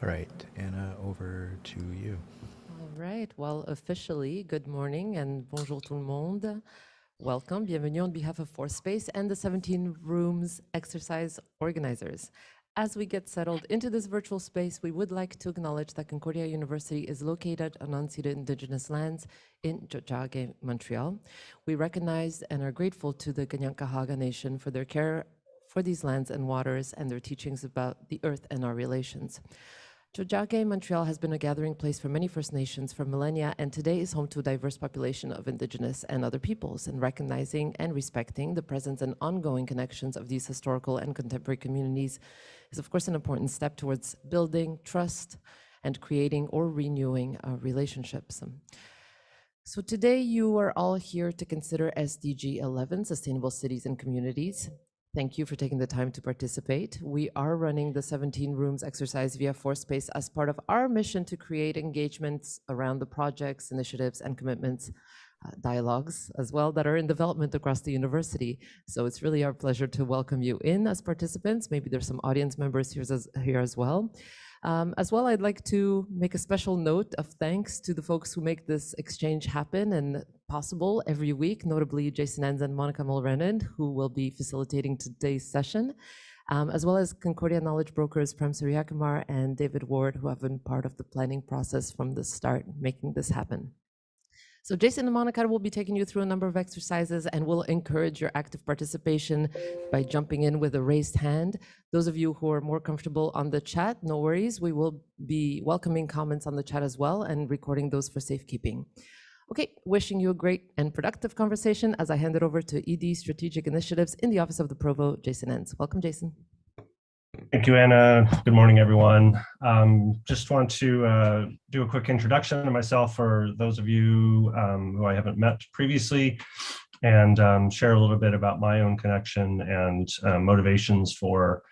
All right, Anna, over to you. All right. Well, officially, good morning and bonjour tout le monde. Welcome, bienvenue on behalf of Fourth Space and the 17 Rooms exercise organizers. As we get settled into this virtual space, we would like to acknowledge that Concordia University is located on unceded Indigenous lands in Zadzik, Montreal. We recognize and are grateful to the Kanien'kehá:ka Nation for their care for these lands and waters and their teachings about the earth and our relations. Zadzik, Montreal has been a gathering place for many First Nations for millennia, and today is home to a diverse population of Indigenous and other peoples. And recognizing and respecting the presence and ongoing connections of these historical and contemporary communities is, of course, an important step towards building trust and creating or renewing relationships. So today you are all here to consider SDG 11, Sustainable Cities and Communities. Thank you for taking the time to participate. We are running the 17 Rooms exercise via Fourth Space as part of our mission to create engagements around the projects, initiatives, and commitments, dialogues as well, that are in development across the university. So it's really our pleasure to welcome you in as participants. Maybe there's some audience members here as well. I'd like to make a special note of thanks to the folks who make this exchange happen and possible every week, notably Jason Enns and Monica Mulrennan, who will be facilitating today's session, as well as Concordia knowledge brokers Prem Suryakumar and David Ward, who have been part of the planning process from the start, making this happen. So Jason and Monica will be taking you through a number of exercises and will encourage your active participation by jumping in with a raised hand. Those of you who are more comfortable on the chat, no worries. We will be welcoming comments on the chat as well and recording those for safekeeping. Okay, wishing you a great and productive conversation as I hand it over to ED Strategic Initiatives in the Office of the Provost, Jason Enns. Welcome, Jason. Thank you, Anna. Good morning, everyone. Just want to do a quick introduction of myself for those of you who I haven't met previously, and share a little bit about my own connection and motivations for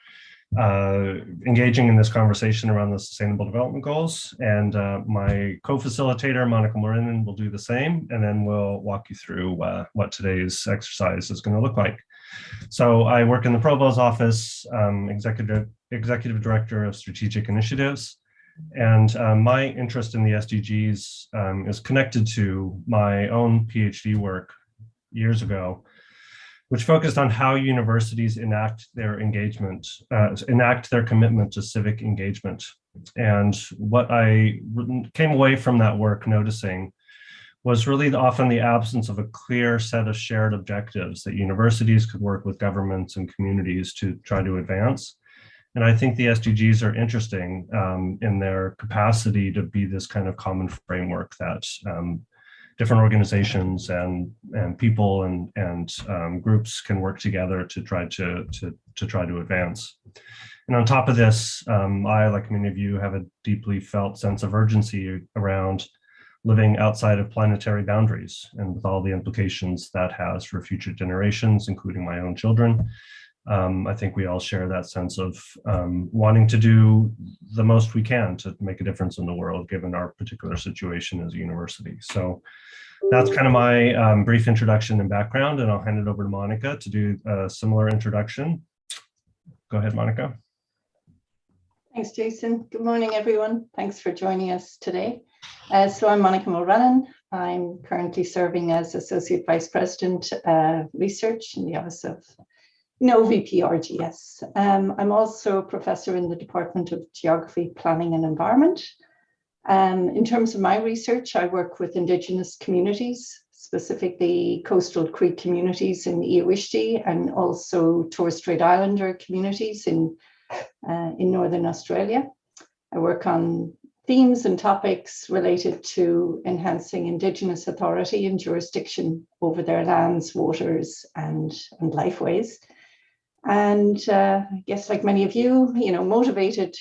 engaging in this conversation around the Sustainable Development Goals. And my co-facilitator, Monica Mulrennan, will do the same, and then we'll walk you through what today's exercise is going to look like. So I work in the Provost's office, executive director of strategic initiatives, and my interest in the SDGs is connected to my own PhD work years ago, which focused on how universities enact their commitment to civic engagement. And what I came away from that work noticing was really often the absence of a clear set of shared objectives that universities could work with governments and communities to try to advance. And I think the SDGs are interesting in their capacity to be this kind of common framework that different organizations and people and groups can work together to try to advance. And on top of this, I, like many of you, have a deeply felt sense of urgency around living outside of planetary boundaries, and with all the implications that has for future generations, including my own children. I think we all share that sense of wanting to do the most we can to make a difference in the world, given our particular situation as a university. So that's kind of my brief introduction and background, and I'll hand it over to Monica to do a similar introduction. Go ahead, Monica. Thanks, Jason. Good morning, everyone. Thanks for joining us today. So I'm Monica Mulrennan. I'm currently serving as Associate Vice President Research in the Office of VP RGS. I'm also a professor in the Department of Geography, Planning and Environment. In terms of my research, I work with Indigenous communities, specifically coastal Creek communities in Iwishti and also Torres Strait Islander communities in Northern Australia. I work on themes and topics related to enhancing Indigenous authority and jurisdiction over their lands, waters, and lifeways. And I guess, like many of you, motivated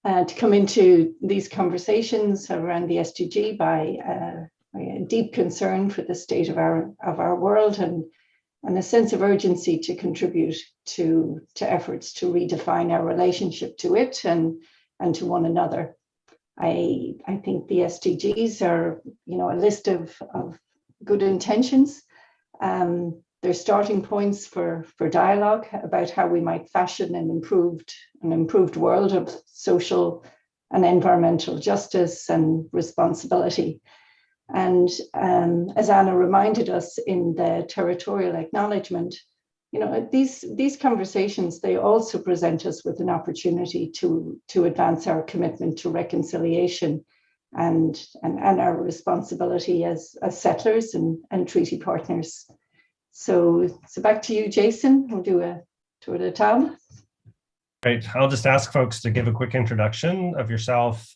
to come into these conversations around the SDG by a deep concern for the state of our world and a sense of urgency to contribute to efforts to redefine our relationship to it and to one another. I think the SDGs are, a list of good intentions, they're starting points for dialogue about how we might fashion an improved world of social and environmental justice and responsibility. And as Anna reminded us in the territorial acknowledgement, these conversations, they also present us with an opportunity to advance our commitment to reconciliation and our responsibility as settlers and treaty partners. So back to you, Jason. We'll do a tour de table. Great. I'll just ask folks to give a quick introduction of yourself,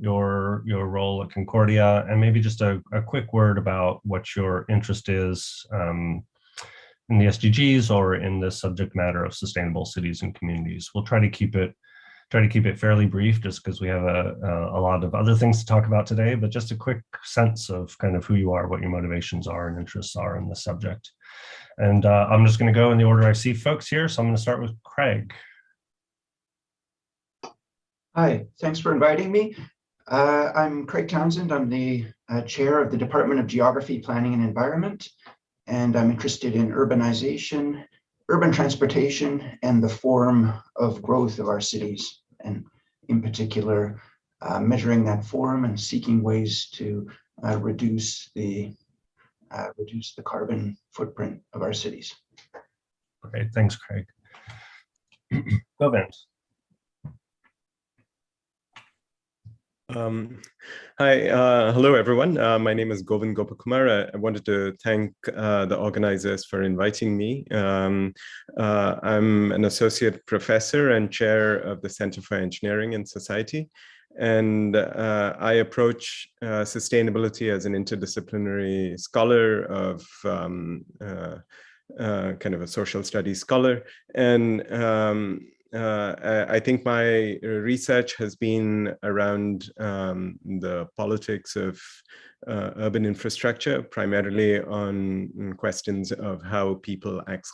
your role at Concordia, and maybe just a quick word about what your interest is in the SDGs or in the subject matter of sustainable cities and communities. We'll try to keep it fairly brief, just because we have a lot of other things to talk about today. But just a quick sense of kind of who you are, what your motivations are and interests are in the subject. And I'm just going to go in the order I see folks here. So I'm going to start with Craig. Hi, thanks for inviting me. I'm Craig Townsend. I'm the chair of the Department of Geography, Planning and Environment, and I'm interested in urbanization, urban transportation, and the form of growth of our cities, and in particular, measuring that form and seeking ways to reduce the carbon footprint of our cities. Okay, thanks, Craig. Govind. Hi, hello everyone. My name is Govind Gopakumar. I wanted to thank the organizers for inviting me. I'm an associate professor and chair of the Center for Engineering and Society, and I approach sustainability as an interdisciplinary scholar of kind of a social studies scholar, and I think my research has been around the politics of urban infrastructure, primarily on questions of how people access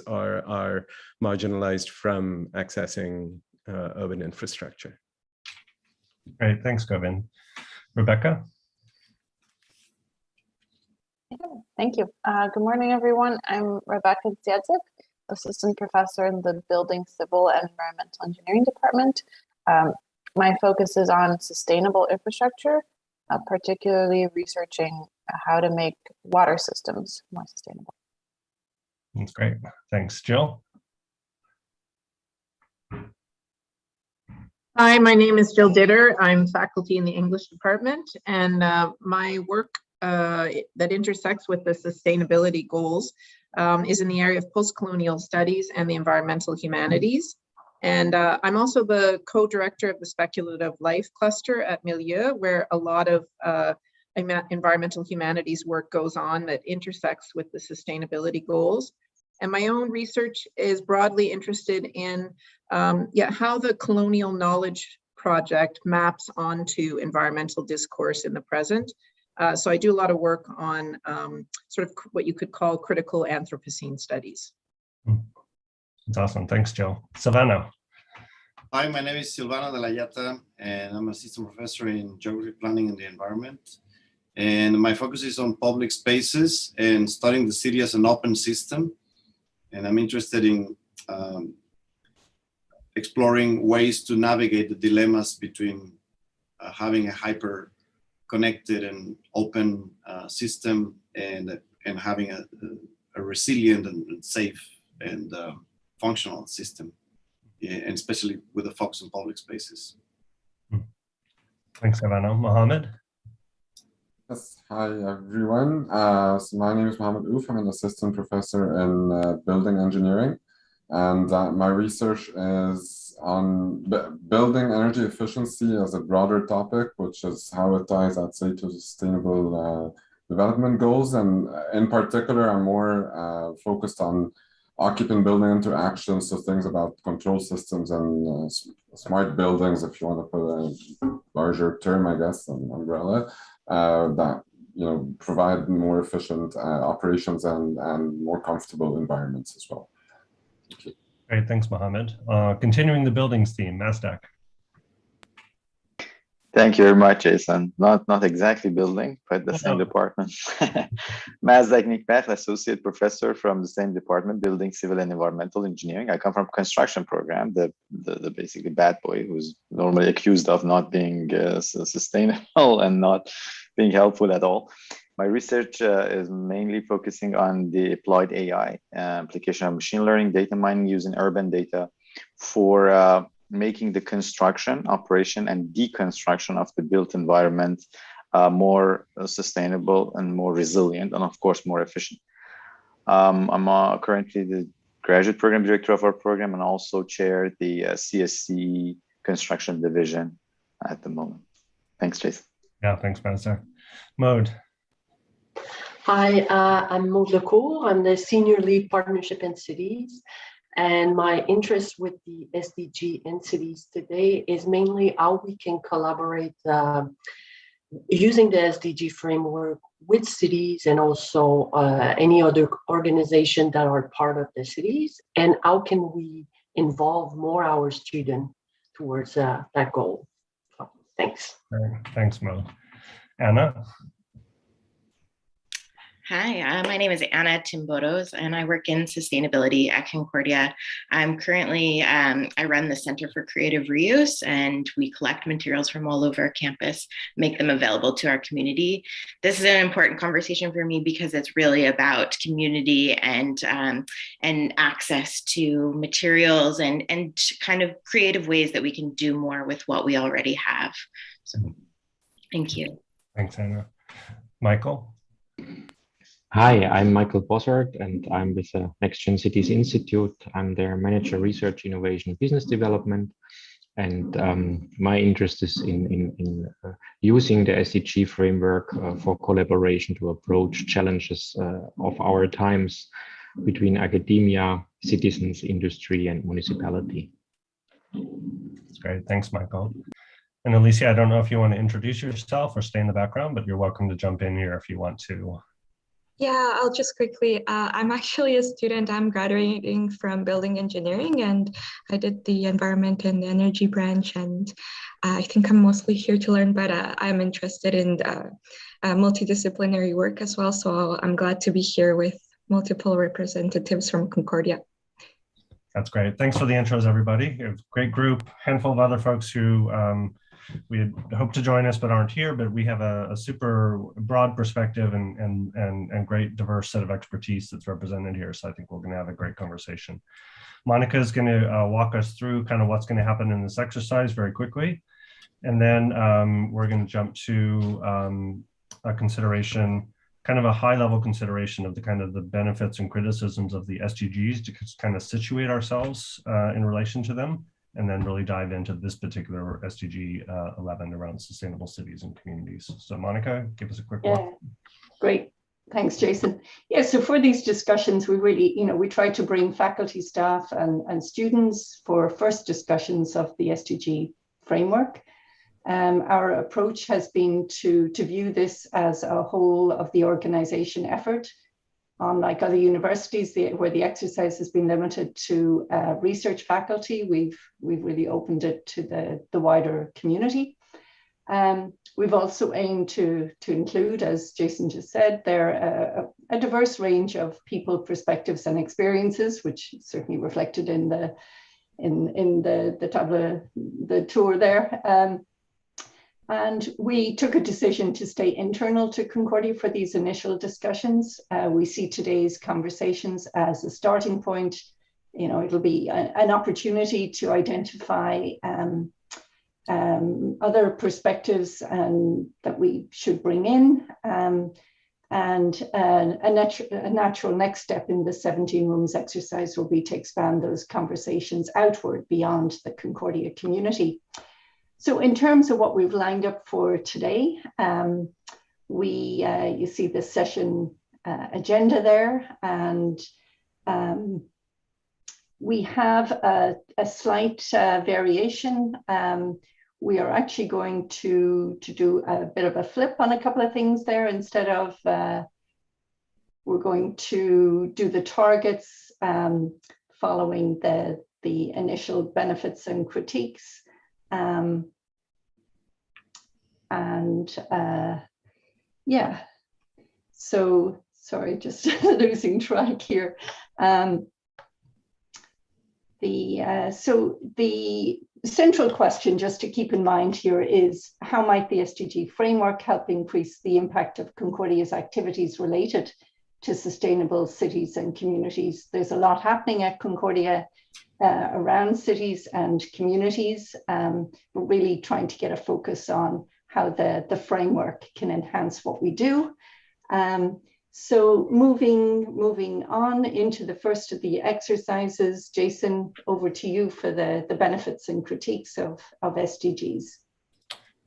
or are marginalized from accessing urban infrastructure. Great, thanks, Govind. Rebecca? Thank you. Good morning, everyone. I'm Rebecca Zadzik, assistant professor in the Building, Civil, and Environmental Engineering Department. My focus is on sustainable infrastructure, particularly researching how to make water systems more sustainable. That's great. Thanks. Jill? Hi, my name is Jill Ditter. I'm faculty in the English department, and my work that intersects with the sustainability goals is in the area of post-colonial studies and the environmental humanities. And I'm also the co-director of the Speculative Life Cluster at Milieu, where a lot of environmental humanities work goes on that intersects with the sustainability goals. And my own research is broadly interested in how the colonial knowledge project maps onto environmental discourse in the present. So I do a lot of work on sort of what you could call critical Anthropocene studies. That's awesome. Thanks, Jill. Savannah. Hi, my name is Silvana de la Llata, and I'm an assistant professor in geography, planning, and the environment. And my focus is on public spaces and studying the city as an open system. And I'm interested in exploring ways to navigate the dilemmas between having a hyper connected and open system and having a resilient and safe and functional system, and especially with a focus on public spaces. Thanks, Savannah. Mohammed? Yes, hi everyone. So my name is Mohammed Ouf. I'm an assistant professor in building engineering, and my research is on building energy efficiency as a broader topic, which is how it ties, I'd say, to sustainable development goals. And in particular, I'm more focused on occupant building interactions, so things about control systems and smart buildings, if you want to put a larger term, I guess, an umbrella, that provide more efficient operations and more comfortable environments as well. Thank you. Great, thanks, Mohammed. Continuing the buildings theme, Mazdak. Thank you very much, Jason. Not exactly building, but the same department. Zadzik Nikbech, associate professor from the same department, building, civil and environmental engineering. I come from construction program, the basically bad boy who's normally accused of not being sustainable and not being helpful at all. My research is mainly focusing on the applied AI, application of machine learning, data mining using urban data for making the construction, operation, and deconstruction of the built environment more sustainable and more resilient, and of course, more efficient. I'm currently the graduate program director of our program and also chair the CSC construction division at the moment. Thanks, Jason. Yeah, thanks, Master. Maude. Hi, I'm Maude Lecourt. I'm the Senior Lead Partnership in Cities. And my interest with the SDG in cities today is mainly how we can collaborate using the SDG framework with cities and also any other organization that are part of the cities, and how can we involve more our students towards that goal. So, thanks. Thanks, Mo. Anna? Hi, my name is Anna Timbodos, and I work in sustainability at Concordia. I'm currently, I run the Center for Creative Reuse, and we collect materials from all over our campus, make them available to our community. This is an important conversation for me because it's really about community and access to materials and kind of creative ways that we can do more with what we already have. So, thank you. Thanks, Anna. Michael? Hi, I'm Michael Bossart, and I'm with the Next Gen Cities Institute. I'm their manager, research, innovation, business development. And my interest is in using the SDG framework for collaboration to approach challenges of our times between academia, citizens, industry, and municipality. That's great. Thanks, Michael. And Alicia, I don't know if you want to introduce yourself or stay in the background, but you're welcome to jump in here if you want to. Yeah, I'll just quickly, I'm actually a student. I'm graduating from building engineering, and I did the environment and energy branch, and I think I'm mostly here to learn, but I'm interested in multidisciplinary work as well. So I'm glad to be here with multiple representatives from Concordia. That's great. Thanks for the intros, everybody. A great group, handful of other folks who we had hoped to join us but aren't here, but we have a super broad perspective and great diverse set of expertise that's represented here. So I think we're going to have a great conversation. Monica is going to walk us through kind of what's going to happen in this exercise very quickly. And then we're going to jump to a consideration, kind of a high level consideration of the kind of the benefits and criticisms of the SDGs to kind of situate ourselves in relation to them, and then really dive into this particular SDG 11 around sustainable cities and communities. So Monica, give us a quick walk. Great. Thanks, Jason. Yeah, so for these discussions, we really, we try to bring faculty, staff, and students for first discussions of the SDG framework. Our approach has been to view this as a whole of the organization effort. Unlike other universities where the exercise has been limited to research faculty, we've really opened it to the wider community. We've also aimed to include, as Jason just said, there a diverse range of people, perspectives, and experiences, which is certainly reflected in the table, the tour there. And we took a decision to stay internal to Concordia for these initial discussions. We see today's conversations as a starting point. It'll be an opportunity to identify other perspectives that we should bring in, and a natural next step in the 17 rooms exercise will be to expand those conversations outward beyond the Concordia community. So in terms of what we've lined up for today, you see the session agenda there, and we have a slight variation. We are actually going to do a bit of a flip on a couple of things there. Instead of, we're going to do the targets following the initial benefits and critiques. So sorry, just losing track here. So the central question just to keep in mind here is how might the SDG framework help increase the impact of Concordia's activities related to sustainable cities and communities? There's a lot happening at Concordia around cities and communities. We're really trying to get a focus on how the framework can enhance what we do. So moving on into the first of the exercises, Jason, over to you for the benefits and critiques of SDGs.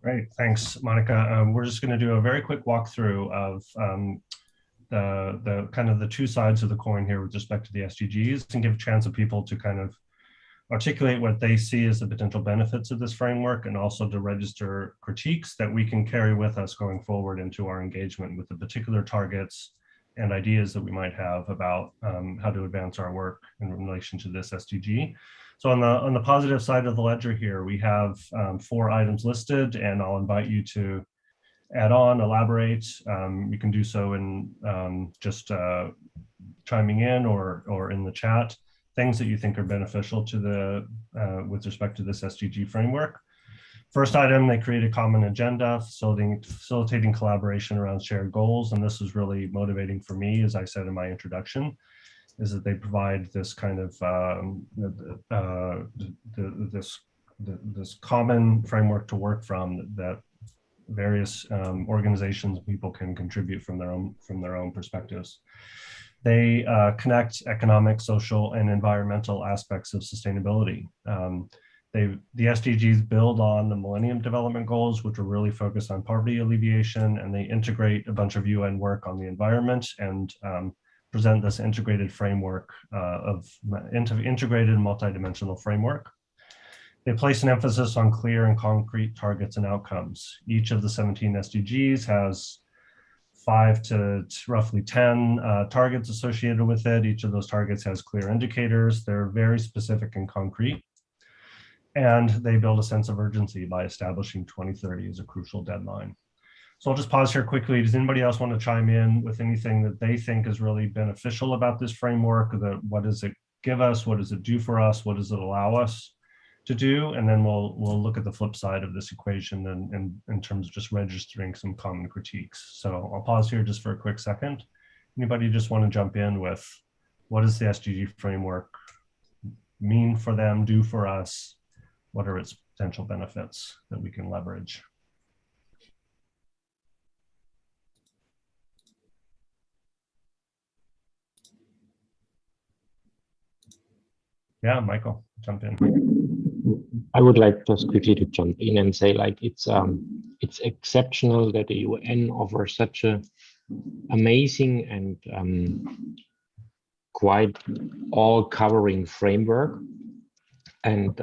Great, thanks, Monica. We're just going to do a very quick walkthrough of the kind of the two sides of the coin here with respect to the SDGs, and give a chance of people to kind of articulate what they see as the potential benefits of this framework, and also to register critiques that we can carry with us going forward into our engagement with the particular targets and ideas that we might have about how to advance our work in relation to this SDG. So on the positive side of the ledger here, we have 4 items listed, and I'll invite you to add on, elaborate. You can do so in just chiming in or in the chat, things that you think are beneficial to the with respect to this SDG framework. First item, they create a common agenda, facilitating collaboration around shared goals. And this is really motivating for me, as I said in my introduction, is that they provide this kind of this common framework to work from that various organizations and people can contribute from their own perspectives. They connect economic, social, and environmental aspects of sustainability. The SDGs build on the Millennium Development Goals, which are really focused on poverty alleviation, and they integrate a bunch of UN work on the environment and present this integrated framework integrated multidimensional framework. They place an emphasis on clear and concrete targets and outcomes. Each of the 17 SDGs has 5 to roughly 10 targets associated with it. Each of those targets has clear indicators. They're very specific and concrete. And they build a sense of urgency by establishing 2030 as a crucial deadline. So I'll just pause here quickly. Does anybody else want to chime in with anything that they think is really beneficial about this framework? What does it give us? What does it do for us? What does it allow us to do? And then we'll look at the flip side of this equation and in terms of just registering some common critiques. So I'll pause here just for a quick second. Anybody just want to jump in with what does the SDG framework mean for them, do for us? What are its potential benefits that we can leverage? Yeah, Michael, jump in. I would like just quickly to jump in and say, like, it's exceptional that the UN offers such a amazing and quite all-covering framework, and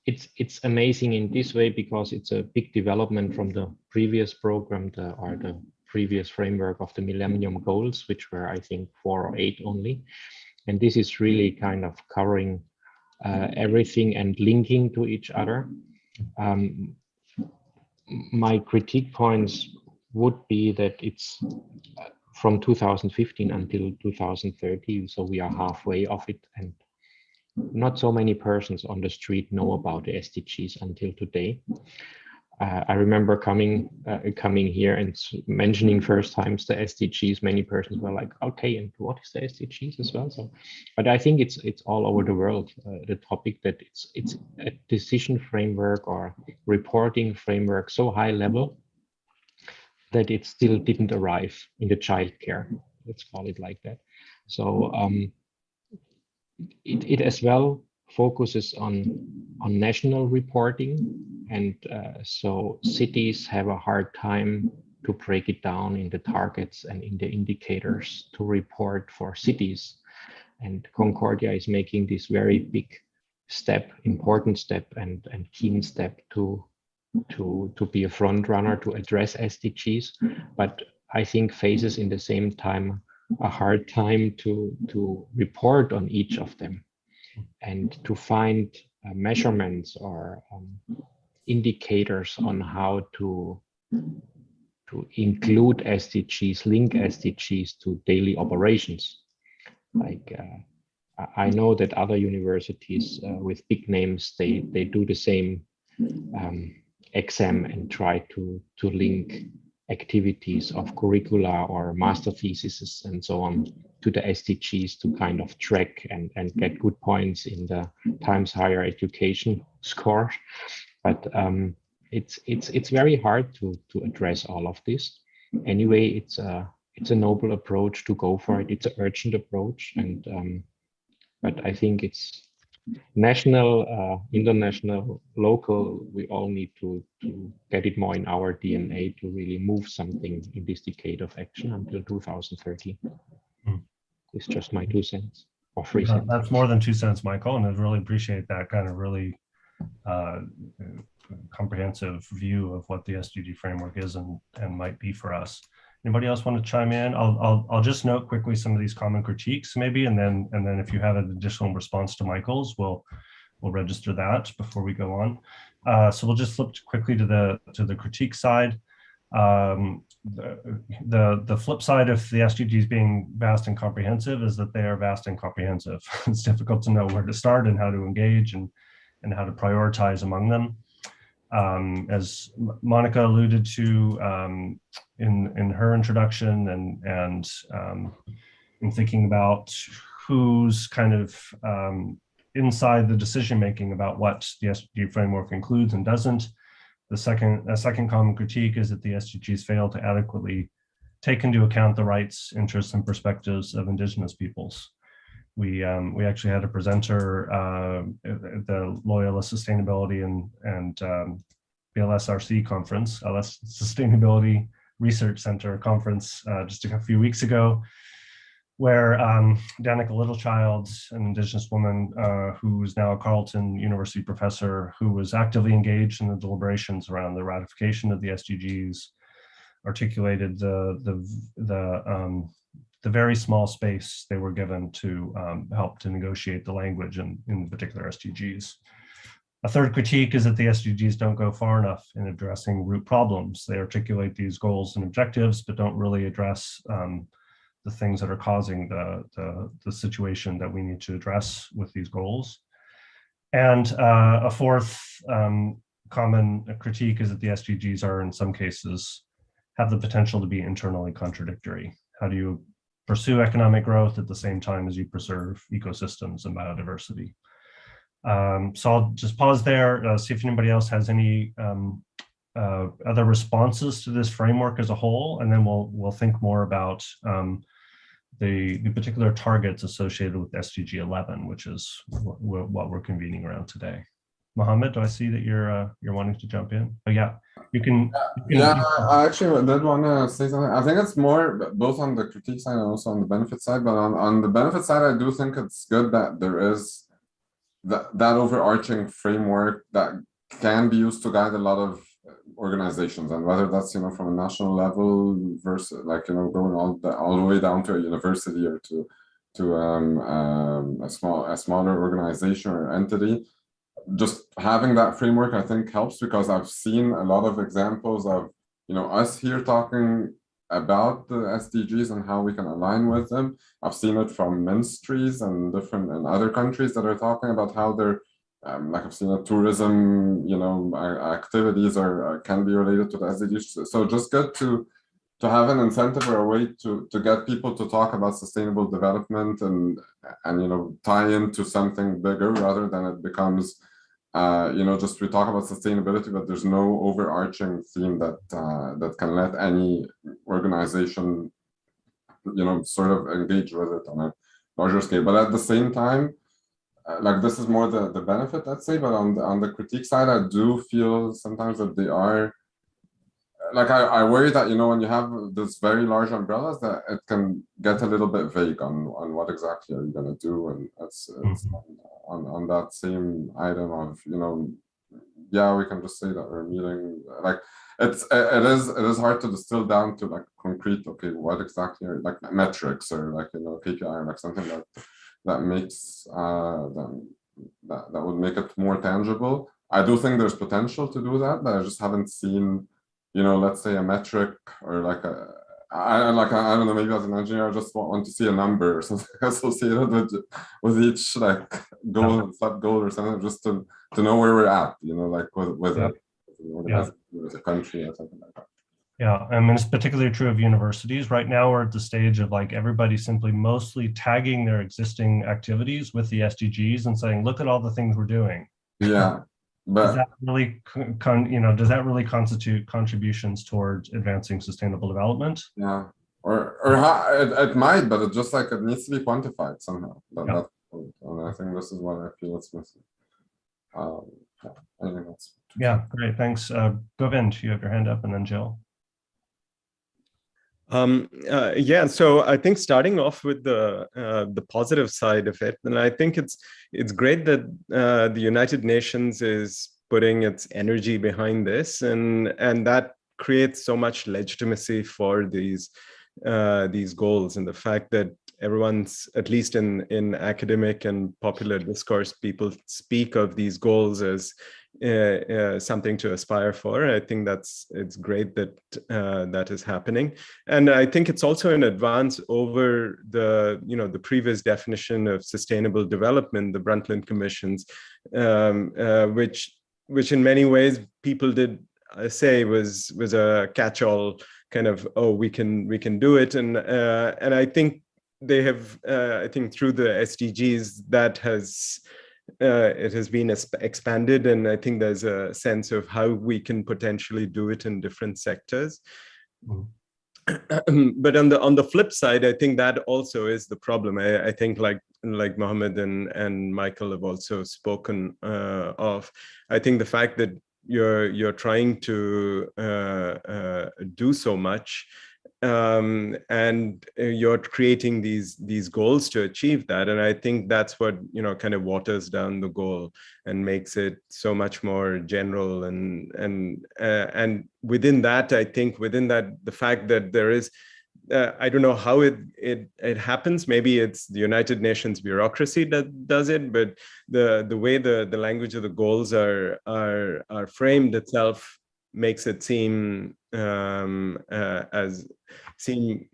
it's amazing in this way because it's a big development from the previous program, the previous framework of the Millennium Goals, which were, I think, 4 or 8 only, and this is really kind of covering everything and linking to each other. My critique points would be that it's from 2015 until 2030, so we are halfway of it, and not so many persons on the street know about the SDGs until today. I remember coming here and mentioning first times the SDGs. Many persons were like, "Okay, and what is the SDGs as well?" So, but I think it's all over the world the topic that it's a decision framework or reporting framework so high level that it still didn't arrive in the childcare. Let's call it like that. So it as well focuses on national reporting, and so cities have a hard time to break it down in the targets and in the indicators to report for cities. And Concordia is making this very big step, important step, and keen step to be a front runner to address SDGs, but I think faces in the same time a hard time to report on each of them and to find measurements or indicators on how to include SDGs, link SDGs to daily operations. Like I know that other universities with big names, they do the same exam and try to link activities of curricula or master theses and so on to the SDGs to kind of track and get good points in the Times Higher Education score. But it's very hard to address all of this. Anyway, it's a noble approach to go for it. It's an urgent approach, and but I think it's national, international, local. We all need to get it more in our DNA to really move something in this decade of action until 2030. It's just my 2 cents or 3 cents. That's more than 2 cents, Michael, and I really appreciate that kind of really comprehensive view of what the SDG framework is and might be for us. Anybody else want to chime in? I'll just note quickly some of these common critiques maybe, and then if you have an additional response to Michael's, we'll register that before we go on. So we'll just flip quickly to the critique side. The flip side of the SDGs being vast and comprehensive is that they are vast and comprehensive. It's difficult to know where to start and how to engage and how to prioritize among them. As Monica alluded to in her introduction and in thinking about who's kind of inside the decision-making about what the SDG framework includes and doesn't, a second common critique is that the SDGs fail to adequately take into account the rights, interests, and perspectives of Indigenous peoples. We actually had a presenter at the Loyola Sustainability and BLSRC conference, LS Sustainability Research Center conference just a few weeks ago, where Danica Littlechild, an Indigenous woman who is now a Carleton University professor, who was actively engaged in the deliberations around the ratification of the SDGs, articulated the very small space they were given to help to negotiate the language in particular SDGs. A third critique is that the SDGs don't go far enough in addressing root problems. They articulate these goals and objectives, but don't really address the things that are causing the situation that we need to address with these goals. And a fourth common critique is that the SDGs are in some cases have the potential to be internally contradictory. How do you pursue economic growth at the same time as you preserve ecosystems and biodiversity? So I'll just pause there, see if anybody else has any other responses to this framework as a whole, and then we'll think more about the particular targets associated with SDG 11, which is what we're convening around today. Mohammed, do I see that you're wanting to jump in? Oh yeah, you can. Yeah, I actually did want to say something. I think it's more both on the critique side and also on the benefit side. But on the benefit side, I do think it's good that there is that overarching framework that can be used to guide a lot of organizations, and whether that's from a national level versus going all the way down to a university or to a smaller organization or entity. Just having that framework, I think, helps, because I've seen a lot of examples of us here talking about the SDGs and how we can align with them. I've seen it from ministries and other countries that are talking about how they're like I've seen tourism, activities can be related to the SDGs. So just good to have an incentive or a way to get people to talk about sustainable development and tie into something bigger, rather than it becomes just we talk about sustainability, but there's no overarching theme that can let any organization sort of engage with it on a larger scale. But at the same time, like this is more the benefit, let's say, but on the critique side, I do feel sometimes that they are, like I worry that when you have this very large umbrellas, that it can get a little bit vague on what exactly are you going to do, and it's on that same item of yeah, we can just say that we're meeting, like it is hard to distill down to like concrete, okay, what exactly are like metrics or like KPI or like something that makes that would make it more tangible. I do think there's potential to do that, but I just haven't seen let's say a metric or like I don't know, maybe as an engineer, I just want to see a number or something associated with each like goal and sub goal or something, just to know where we're at, like with a country or something like that. Yeah, I mean, it's particularly true of universities. Right now, we're at the stage of like everybody simply mostly tagging their existing activities with the SDGs and saying, look at all the things we're doing. Yeah. But does that really, does that really constitute contributions towards advancing sustainable development? Yeah, or it might, but it just like it needs to be quantified somehow. And I think this is what I feel it's missing. I think that's great. Thanks, Govind. You have your hand up, and then Jill. So I think starting off with the positive side of it, and I think it's great that the United Nations is putting its energy behind this, and that creates so much legitimacy for these goals, and the fact that everyone's, at least in academic and popular discourse, people speak of these goals as something to aspire for. I think it's great that that is happening, and I think it's also an advance over the previous definition of sustainable development, the Brundtland Commission's, which in many ways people did say was a catch-all kind of, oh, we can do it, and I think they have I think through the SDGs that has. It has been expanded, and I think there's a sense of how we can potentially do it in different sectors. But on the flip side, I think that also is the problem. I think like Mohammed and Michael have also spoken of. I think the fact that you're trying to do so much. And you're creating these goals to achieve that, and I think that's what kind of waters down the goal and makes it so much more general. And within that, I think the fact that there is, I don't know how it happens. Maybe it's the United Nations bureaucracy that does it, but the way the language of the goals are framed itself makes it seem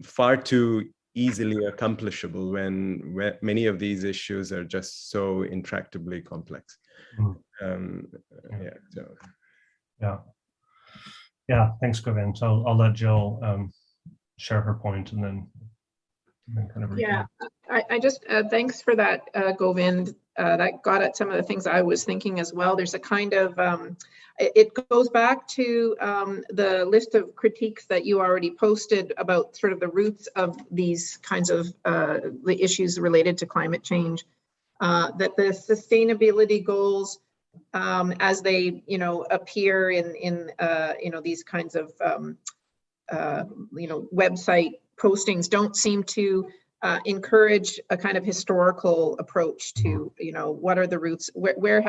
far too easily accomplishable when many of these issues are just so intractably complex. Thanks, Govind. So I'll let Jill share her point, and then kind of I just thanks for that, Govind. That got at some of the things I was thinking as well. There's a kind of it goes back to the list of critiques that you already posted about sort of the roots of these kinds of the issues related to climate change. That the sustainability goals, as they appear in these kinds of website postings, don't seem to encourage a kind of historical approach to what are the roots, where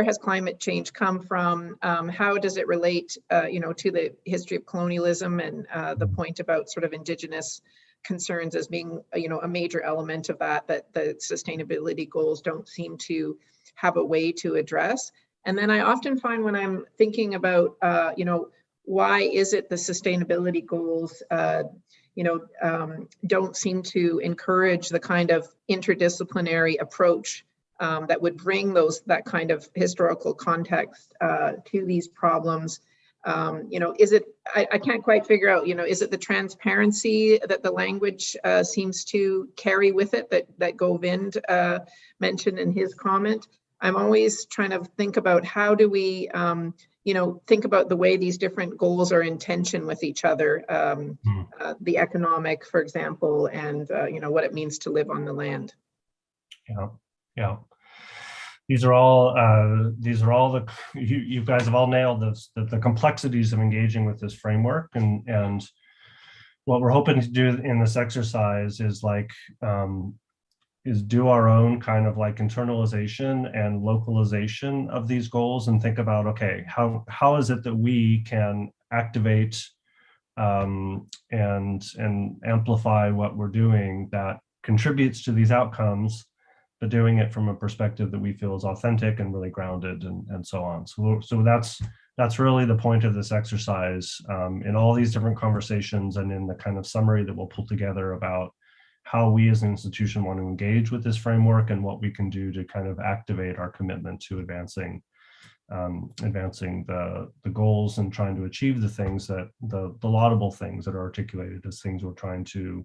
has climate change come from, how does it relate to the history of colonialism, and the point about sort of Indigenous concerns as being a major element of that the sustainability goals don't seem to have a way to address. And then I often find when I'm thinking about why is it the sustainability goals don't seem to encourage the kind of interdisciplinary approach that would bring that kind of historical context to these problems. Is it, I can't quite figure out, is it the transparency that the language seems to carry with it that Govind mentioned in his comment? I'm always trying to think about how do we, think about the way these different goals are in tension with each other, the economic, for example, and what it means to live on the land. Yeah. These are all you guys have all nailed this, the complexities of engaging with this framework, and what we're hoping to do in this exercise is do our own kind of like internalization and localization of these goals, and think about, okay, how is it that we can activate and amplify what we're doing that contributes to these outcomes, but doing it from a perspective that we feel is authentic and really grounded, and so on. So that's that's really the point of this exercise, in all these different conversations and in the kind of summary that we'll pull together about how we as an institution want to engage with this framework and what we can do to kind of activate our commitment to advancing the goals and trying to achieve the things that the laudable things that are articulated as things we're trying to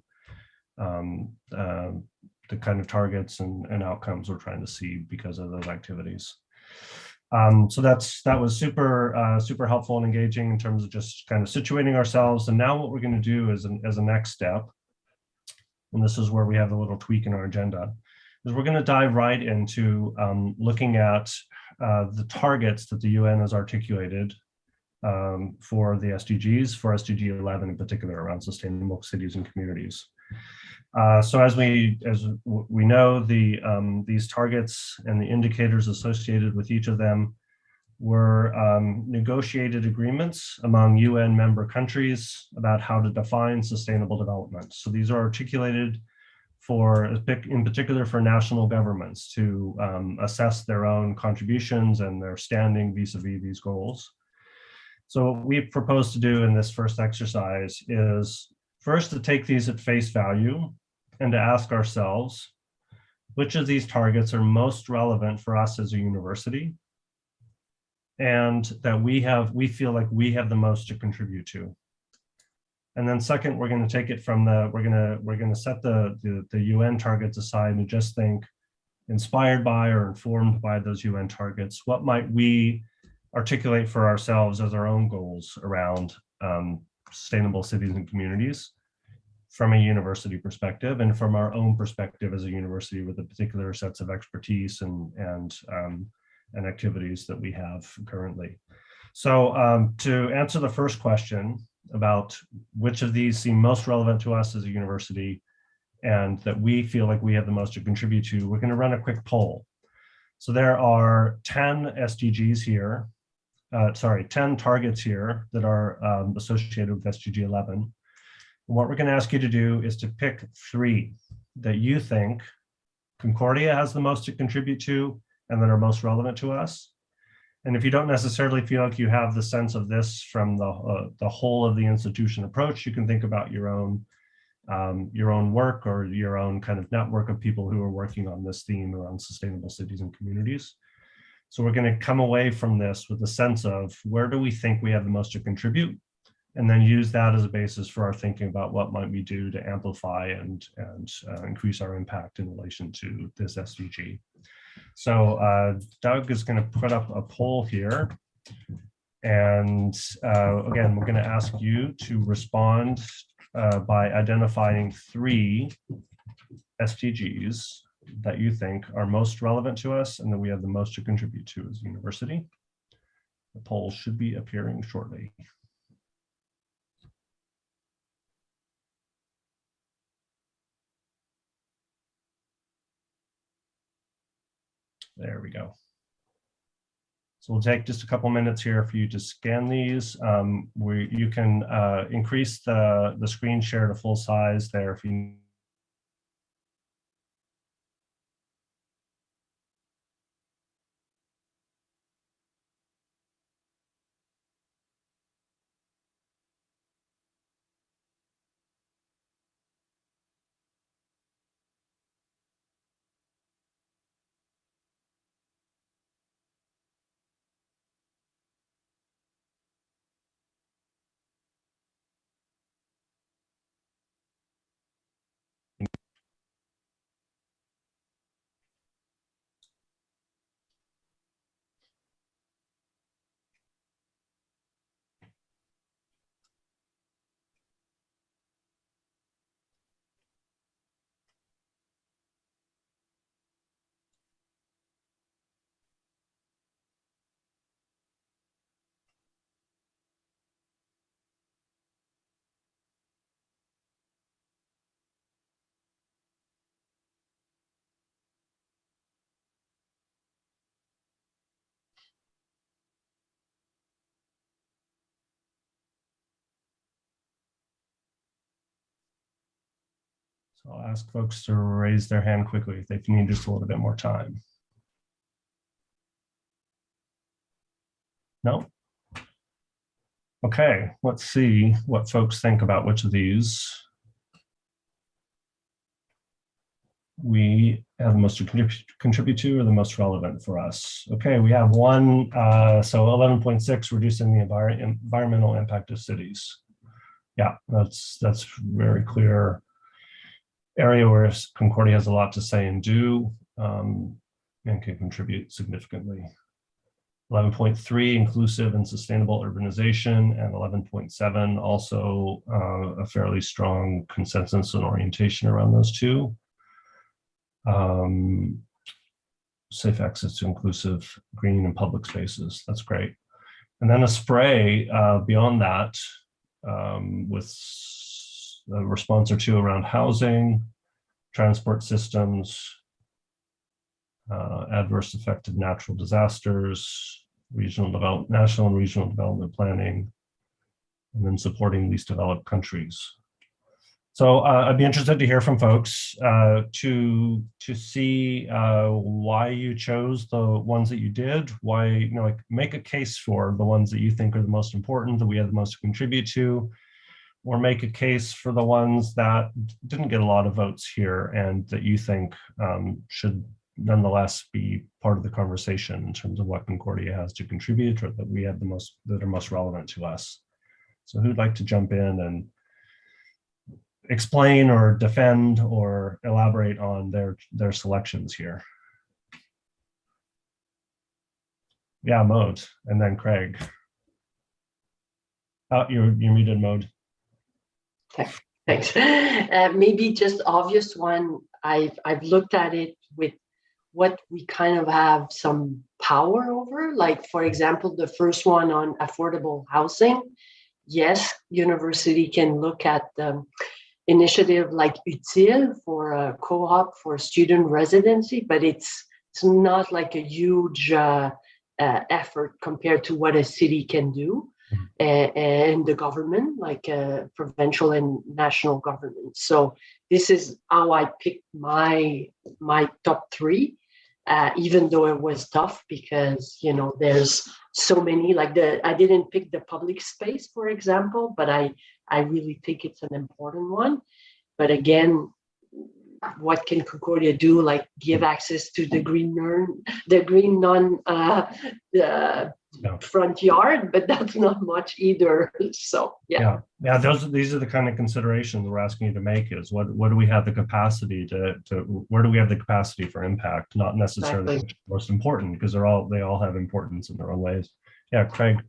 the kind of targets and outcomes we're trying to see because of those activities. So that was super helpful and engaging in terms of just kind of situating ourselves. And now what we're going to do as a next step, and this is where we have a little tweak in our agenda, is we're going to dive right into looking at the targets that the UN has articulated for the SDGs, for SDG 11 in particular, around sustainable cities and communities. So as we know, these targets and the indicators associated with each of them were negotiated agreements among UN member countries about how to define sustainable development. So these are articulated in particular for national governments to assess their own contributions and their standing vis-a-vis these goals. So what we propose to do in this first exercise is first to take these at face value and to ask ourselves, which of these targets are most relevant for us as a university and that we feel like we have the most to contribute to. And then second, we're going to take it from we're going to set the UN targets aside and just think, inspired by or informed by those UN targets, what might we articulate for ourselves as our own goals around sustainable cities and communities from a university perspective and from our own perspective as a university with the particular sets of expertise and activities that we have currently. So to answer the first question about which of these seem most relevant to us as a university and that we feel like we have the most to contribute to, we're going to run a quick poll. So there are 10 SDGs here, 10 targets here that are associated with SDG 11. And what we're going to ask you to do is to pick 3 that you think Concordia has the most to contribute to and that are most relevant to us. And if you don't necessarily feel like you have the sense of this from the whole of the institution approach, you can think about your own work or your own kind of network of people who are working on this theme around sustainable cities and communities. So we're going to come away from this with a sense of where do we think we have the most to contribute, and then use that as a basis for our thinking about what might we do to amplify and increase our impact in relation to this SDG. So Doug is going to put up a poll here. And again, we're going to ask you to respond by identifying 3 SDGs that you think are most relevant to us and that we have the most to contribute to as a university. The poll should be appearing shortly. There we go. So we'll take just a couple minutes here for you to scan these. You can increase the screen share to full size there if you So I'll ask folks to raise their hand quickly if they need just a little bit more time. No? Okay, let's see what folks think about which of these we have the most to contribute to or the most relevant for us. Okay, we have one, so 11.6, reducing the environmental impact of cities. Yeah, that's very clear area where Concordia has a lot to say and do, and can contribute significantly. 11.3, inclusive and sustainable urbanization, and 11.7, also a fairly strong consensus and orientation around those two. Safe access to inclusive green and public spaces, that's great. And then a spray beyond that with a response or two around housing, transport systems, adverse effect of natural disasters, national and regional development planning, and then supporting least developed countries. So I'd be interested to hear from folks to see why you chose the ones that you did, why, like make a case for the ones that you think are the most important, that we have the most to contribute to, or make a case for the ones that didn't get a lot of votes here and that you think should nonetheless be part of the conversation in terms of what Concordia has to contribute, or that we have the most, that are most relevant to us. So who'd like to jump in and explain or defend or elaborate on their selections here? Yeah, Maud, and then Craig. Oh, you're muted, Maud. Thanks. Maybe just obvious one. I've looked at it with what we kind of have some power over. Like, for example, the first one on affordable housing. Yes, university can look at the initiative like Utile for a co-op for student residency, but it's not like a huge effort compared to what a city can do. And the government, like provincial and national government. So this is how I picked my top three, even though it was tough because, you know, there's so many, like I didn't pick the public space, for example, but I really think it's an important one. But again, what can Concordia do? Like give access to the green front yard, but that's not much either. So yeah. These are the kind of considerations we're asking you to make. Is what do we have the capacity to where do we have the capacity for impact? Not necessarily exactly most important, because they all have importance in their own ways. Yeah, Craig.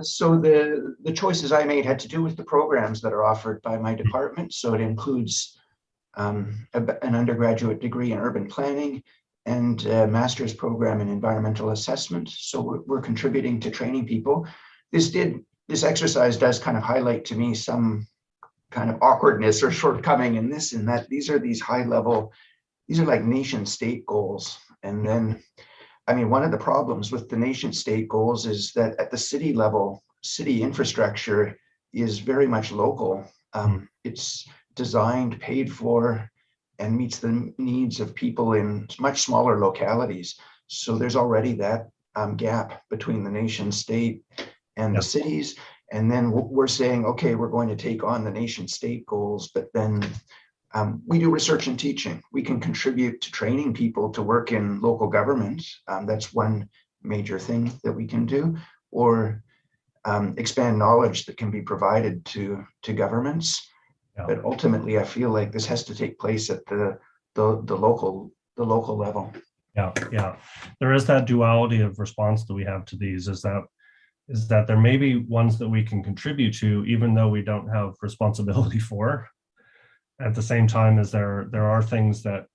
So the choices I made had to do with the programs that are offered by my department. So it includes an undergraduate degree in urban planning and a master's program in environmental assessment. So we're contributing to training people. This exercise does kind of highlight to me some kind of awkwardness or shortcoming in this, in that these are high level, these are like nation state goals. And then, I mean, one of the problems with the nation state goals is that at the city level, city infrastructure is very much local. It's designed, paid for, and meets the needs of people in much smaller localities. So there's already that gap between the nation state and the cities. And then we're saying, okay, we're going to take on the nation state goals, but then we do research and teaching. We can contribute to training people to work in local government. That's one major thing that we can do, or expand knowledge that can be provided to governments. But ultimately, I feel like this has to take place at the local level. Yeah. There is that duality of response that we have to these. Is that there may be ones that we can contribute to, even though we don't have responsibility for. At the same time, as there are things that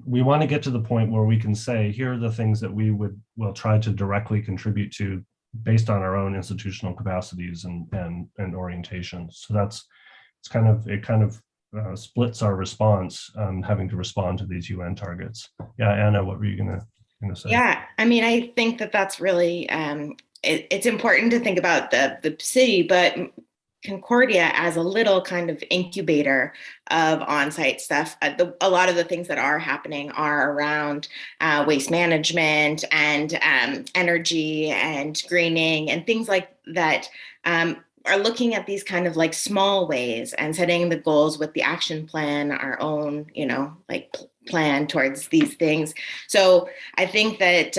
we want to get to the point where we can say, here are the things that will try to directly contribute to based on our own institutional capacities and orientations. So it kind of splits our response, having to respond to these UN targets. Yeah, Anna, what were you gonna say? Yeah, I mean, I think that's really it's important to think about the city, but Concordia as a little kind of incubator of on-site stuff. A lot of the things that are happening are around waste management and energy and greening and things like that. Are looking at these kind of like small ways and setting the goals with the action plan, our own, like plan towards these things. So I think that,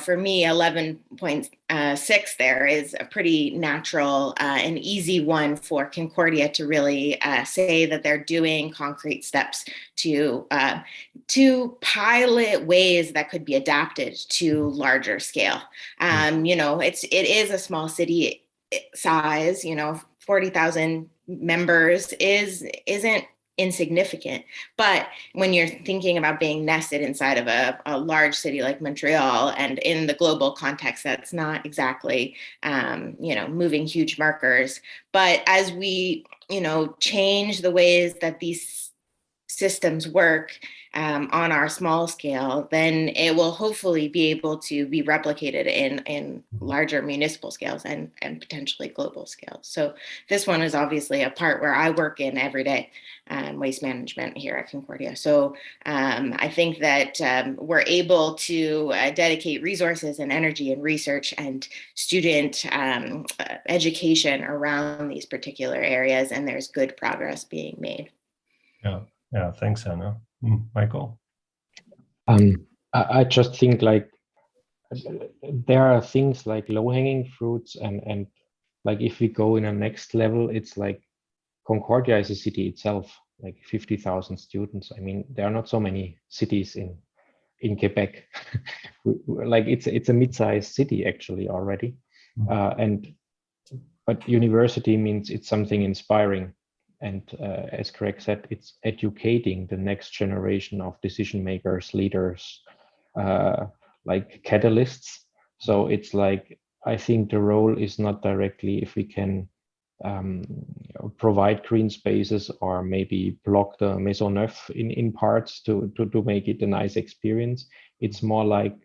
for me, 11.6 there is a pretty natural and easy one for Concordia to really say that they're doing concrete steps to pilot ways that could be adapted to larger scale. It is a small city size, 40,000 members isn't insignificant. But when you're thinking about being nested inside of a large city like Montreal, and in the global context, that's not exactly, moving huge markers. But as we, change the ways that these systems work on our small scale, then it will hopefully be able to be replicated in larger municipal scales and potentially global scales. So this one is obviously a part where I work in every day, waste management here at Concordia. So I think that we're able to dedicate resources and energy and research and student education around these particular areas, and there's good progress being made. Yeah, thanks, Anna. Michael? I just think like there are things like low-hanging fruits and like if we go in a next level, it's like Concordia is a city itself, like 50,000 students. I mean, there are not so many cities in Quebec. Like it's a mid-sized city actually already. But university means it's something inspiring. And as Craig said, it's educating the next generation of decision makers, leaders, like catalysts. So it's like, I think the role is not directly if we can provide green spaces or maybe block the Maisonneuve in parts to make it a nice experience. It's more like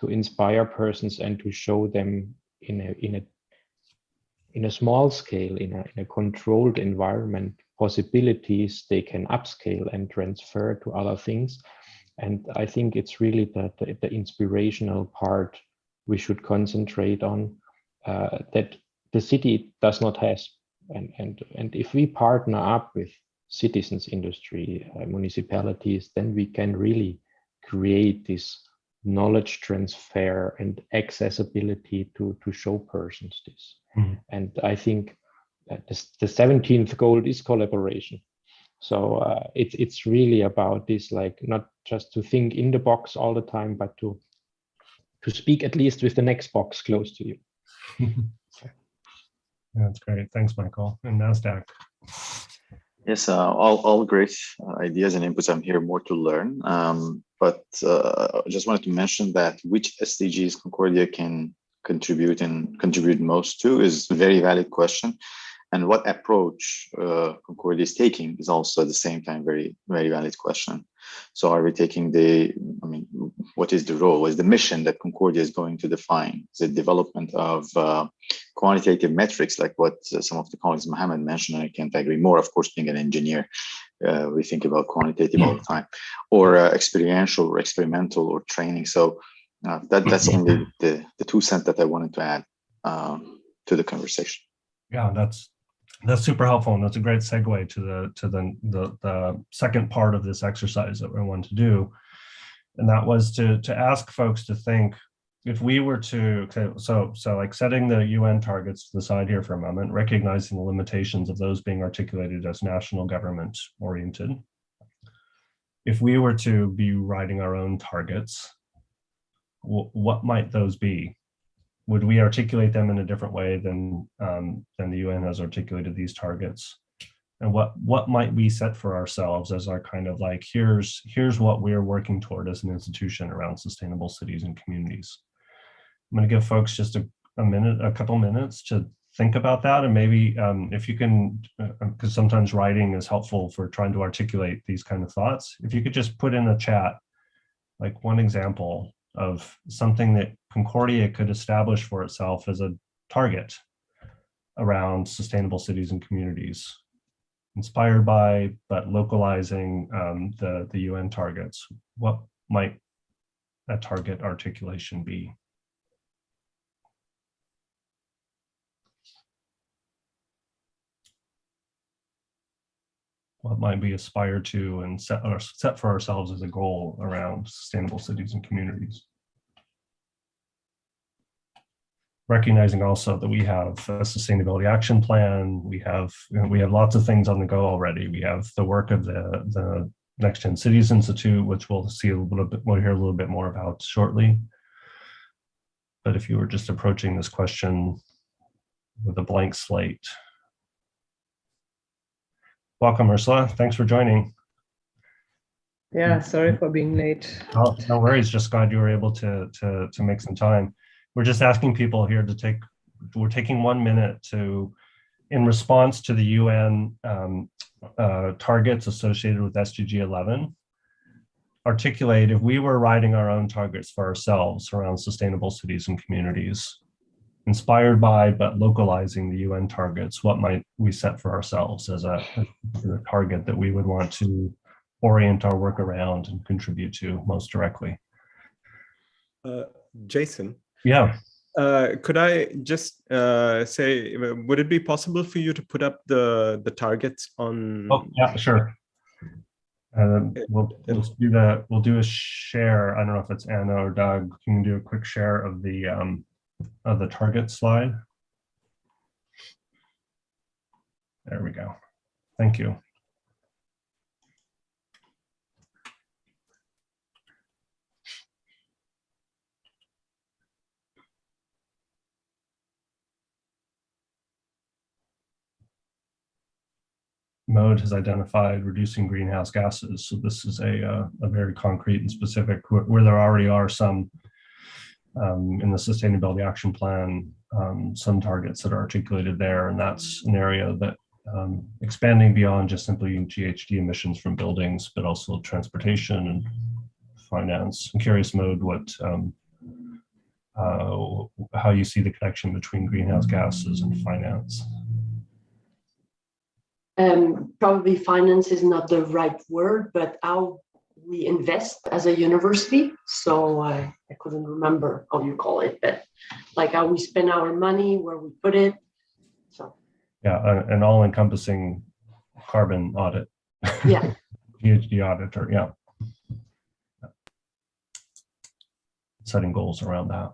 to inspire persons and to show them in a small scale, in a controlled environment, possibilities they can upscale and transfer to other things. And I think it's really the inspirational part we should concentrate on, that the city does not have. And if we partner up with citizens, industry, municipalities, then we can really create this knowledge transfer and accessibility to show persons this. And I think that the 17th goal is collaboration. So it's really about this, like not just to think in the box all the time, but to speak at least with the next box close to you. That's great. Thanks, Michael. And NASDAQ. Yes, all great ideas and inputs. I'm here more to learn. But I just wanted to mention that which SDGs Concordia can contribute most to is a very valid question. And what approach Concordia is taking is also at the same time very, very valid question. So are we taking what is the role? What is the mission that Concordia is going to define? Is it development of quantitative metrics, like what some of the colleagues Mohammed mentioned, and I can't agree more. Of course, being an engineer, we think about quantitative all the time, or experiential or experimental or training. So that's only the 2 cents that I wanted to add to the conversation. Yeah, that's super helpful, and that's a great segue to the second part of this exercise that we want to do, and that was to ask folks to think, if we were to, so like setting the UN targets to the side here for a moment, recognizing the limitations of those being articulated as national government oriented. If we were to be writing our own targets, what might those be? Would we articulate them in a different way than the UN has articulated these targets? And what might we set for ourselves as our kind of like, here's what we're working toward as an institution around sustainable cities and communities? I'm going to give folks just a couple minutes to think about that, and maybe if you can, because sometimes writing is helpful for trying to articulate these kind of thoughts. If you could just put in a chat, like one example of something that Concordia could establish for itself as a target around sustainable cities and communities, inspired by, but localizing the UN targets. What might that target articulation be? What might we aspire to and set for ourselves as a goal around sustainable cities and communities? Recognizing also that we have a sustainability action plan, we have lots of things on the go already. We have the work of the Next Gen Cities Institute, which we'll hear a little bit more about shortly. But if you were just approaching this question with a blank slate. Welcome, Ursula. Thanks for joining. Yeah, sorry for being late. Oh, no worries. Just glad you were able to make some time. We're just asking people here to we're taking 1 minute to, in response to the UN targets associated with SDG 11, articulate if we were writing our own targets for ourselves around sustainable cities and communities, inspired by but localizing the UN targets, what might we set for ourselves as a target that we would want to orient our work around and contribute to most directly? Jason? Yeah. Could I just say, would it be possible for you to put up the targets on? Oh, yeah, sure. We'll do a share. I don't know if it's Anna or Doug. Can you do a quick share of the target slide? There we go. Thank you. Mode has identified reducing greenhouse gases. So this is a very concrete and specific, where there already are some in the Sustainability Action Plan, some targets that are articulated there. And that's an area that expanding beyond just simply GHG emissions from buildings, but also transportation and finance. I'm curious, Mode, how you see the connection between greenhouse gases and finance. Probably finance is not the right word, but how we invest as a university. So I couldn't remember how you call it, but like how we spend our money, where we put it. So yeah, an all-encompassing carbon audit. Yeah. GHG auditor, yeah. Setting goals around that.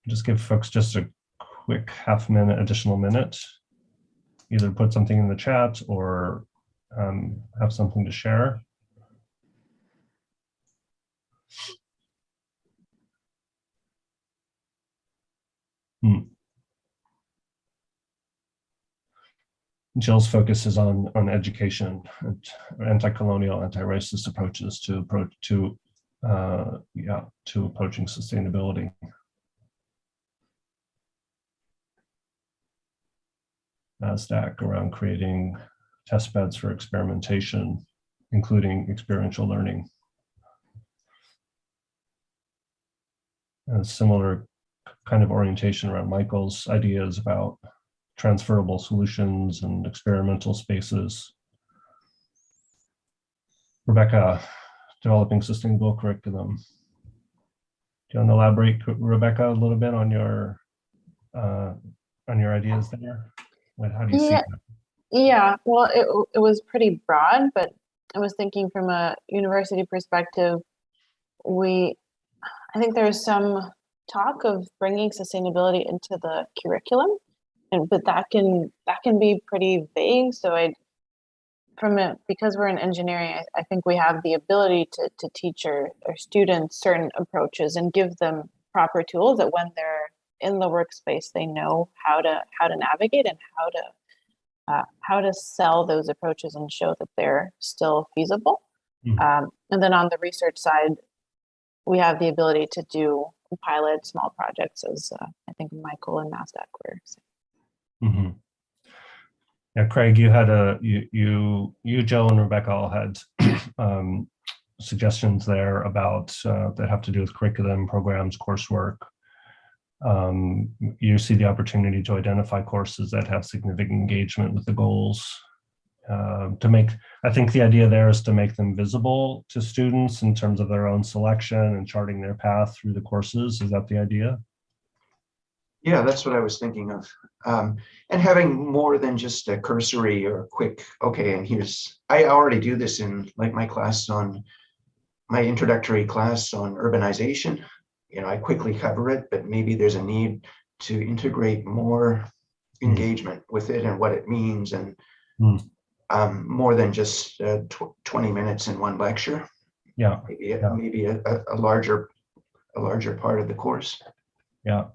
Just give folks just a quick additional minute, either put something in the chat or have something to share. Jill's focus is on education and anti-colonial, anti-racist approaches to approaching sustainability. NASDAQ around creating test beds for experimentation, including experiential learning. And a similar kind of orientation around Michael's ideas about transferable solutions and experimental spaces. Rebecca, developing sustainable curriculum. Do you want to elaborate, Rebecca, a little bit on your ideas there? How do you see that? Yeah, well, it was pretty broad, but I was thinking from a university perspective, I think there's some talk of bringing sustainability into the curriculum, but that can be pretty vague. So because we're in engineering, I think we have the ability to teach our students certain approaches and give them proper tools that when they're in the workspace, they know how to navigate and how to sell those approaches and show that they're still feasible. And then on the research side, we have the ability to do pilot small projects, as I think Michael and NASDAQ were saying. Yeah, Craig, you had you, Joe, and Rebecca all had suggestions there about that have to do with curriculum, programs, coursework. you see the opportunity to identify courses that have significant engagement with the goals. I think the idea there is to make them visible to students in terms of their own selection and charting their path through the courses. Is that the idea? Yeah, that's what I was thinking of. And having more than just a cursory or quick, okay, and I already do this in like my introductory class on urbanization. I quickly cover it, but maybe there's a need to integrate more engagement with it and what it means, and more than just 20 minutes in one lecture. Yeah. Maybe a larger part of the course. Yeah.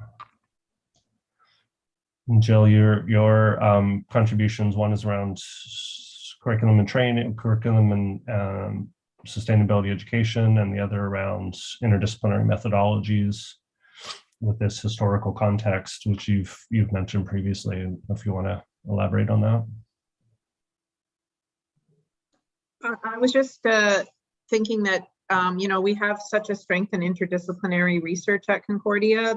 And Jill, your contributions, one is around curriculum and training, curriculum and sustainability education, and the other around interdisciplinary methodologies with this historical context, which you've mentioned previously. If you want to elaborate on that. I was just thinking that we have such a strength in interdisciplinary research at Concordia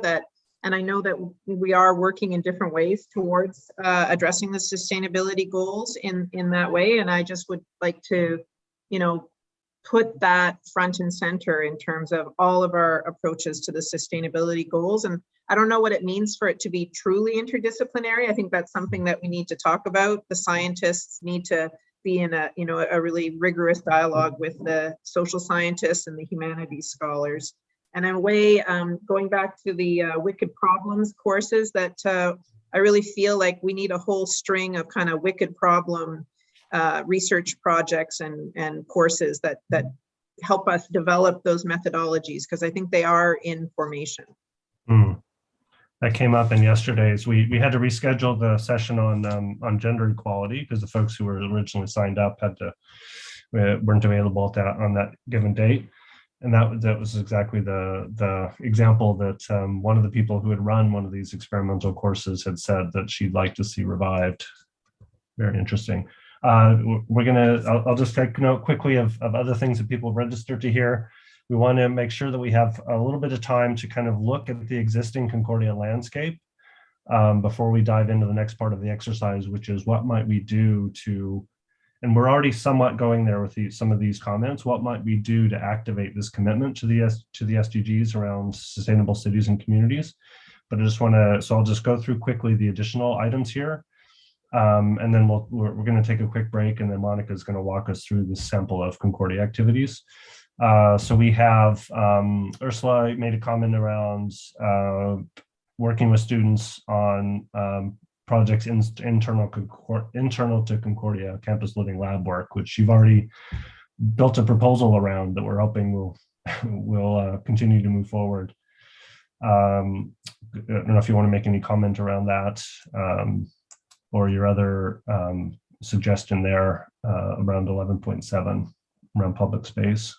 and I know that we are working in different ways towards addressing the sustainability goals in that way. And I just would like to, put that front and center in terms of all of our approaches to the sustainability goals. And I don't know what it means for it to be truly interdisciplinary. I think that's something that we need to talk about. The scientists need to be in a really rigorous dialogue with the social scientists and the humanities scholars. And in a way, going back to the Wicked Problems courses, that I really feel like we need a whole string of kind of wicked problem research projects and courses that help us develop those methodologies, because I think they are in formation. That came up in yesterday's. We had to reschedule the session on gender equality because the folks who were originally signed up weren't available on that given date. And that was exactly the example that one of the people who had run one of these experimental courses had said that she'd like to see revived. Very interesting. I'll just take note quickly of other things that people registered to hear. We want to make sure that we have a little bit of time to kind of look at the existing Concordia landscape before we dive into the next part of the exercise, which is what might we do to, and we're already somewhat going there with some of these comments, what might we do to activate this commitment to the SDGs around sustainable cities and communities? But I just want to, so I'll just go through quickly the additional items here. And then we're going to take a quick break, and then Monica is going to walk us through this sample of Concordia activities. So we have Ursula made a comment around working with students on projects internal to Concordia campus living lab work, which you've already built a proposal around that we're hoping will continue to move forward. I don't know if you want to make any comment around that. Or your other suggestion there around 11.7 around public space.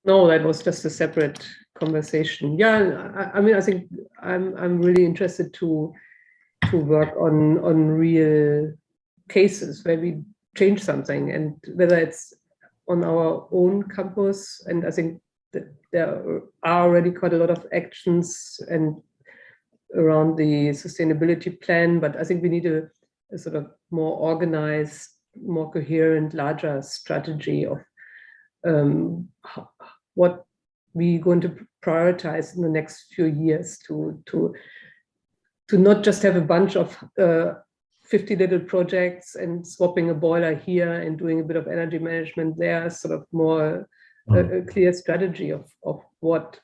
No, that was just a separate conversation. Yeah, I mean, I think I'm really interested to work on real cases where we change something, and whether it's on our own campus. And I think that there are already quite a lot of actions and around the sustainability plan, but I think we need a sort of more organized, more coherent, larger strategy of what we're going to prioritize in the next few years to not just have a bunch of 50 little projects and swapping a boiler here and doing a bit of energy management there, sort of more a clear strategy of what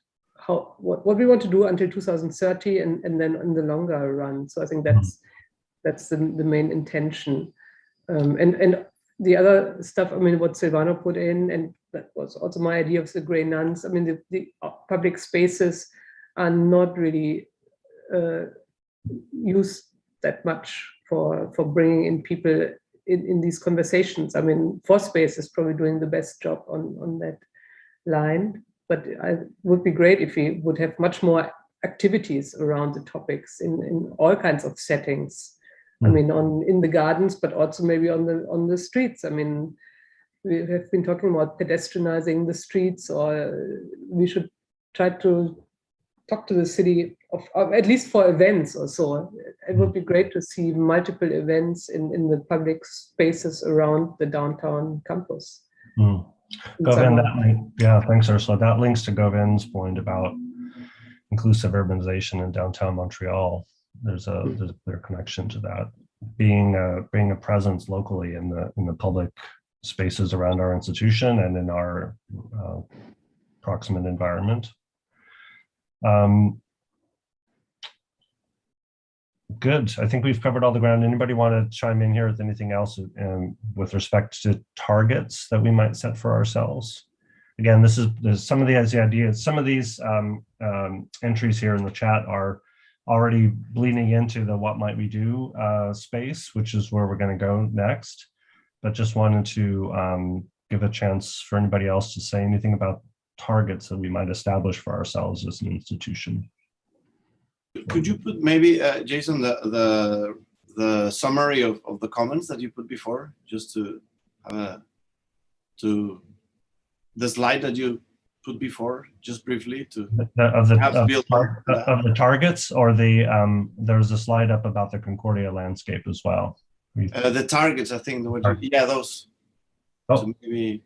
we want to do until 2030 and then in the longer run. So I think that's the main intention. And the other stuff, I mean, what Silvano put in, and that was also my idea of the gray nuns. I mean, the public spaces are not really used that much for bringing in people in these conversations. I mean, ForSpace is probably doing the best job on that line. But it would be great if we would have much more activities around the topics in all kinds of settings. I mean, in the gardens, but also maybe on the streets. I mean, we have been talking about pedestrianizing the streets, or we should try to talk to the city of at least for events or so. It would be great to see multiple events in the public spaces around the downtown campus. Govin, thanks, Ursula. That links to Govin's point about inclusive urbanization in downtown Montreal. There's a clear connection to that. Being a presence locally in the public spaces around our institution and in our proximate environment. Good. I think we've covered all the ground. Anybody want to chime in here with anything else with respect to targets that we might set for ourselves? Again, there's some of the ideas. Some of these entries here in the chat are already bleeding into the what might we do space, which is where we're going to go next. But just wanted to give a chance for anybody else to say anything about targets that we might establish for ourselves as an institution. Could you put maybe, Jason, the summary of the comments that you put before, just to the slide that you put before, just briefly to of the targets, or there's a slide up about the Concordia landscape as well. The targets, I think, those. Oh. So maybe.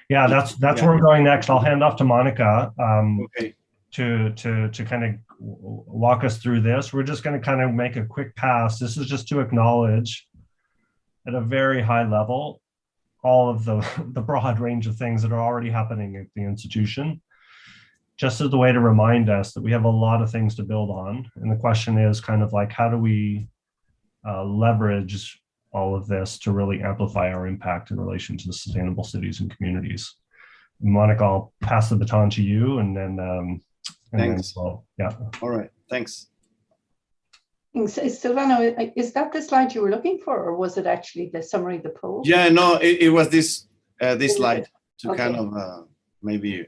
Yeah, that's where we're going next. I'll hand off to Monica okay. to kind of walk us through this. We're just going to kind of make a quick pass. This is just to acknowledge at a very high level all of the broad range of things that are already happening at the institution, just as a way to remind us that we have a lot of things to build on. And the question is kind of like, how do we leverage all of this to really amplify our impact in relation to the sustainable cities and communities? Monica, I'll pass the baton to you, and then thanks. All right, thanks. Silvano, is that the slide you were looking for, or was it actually the summary of the poll? Yeah, no, it was this slide to kind of maybe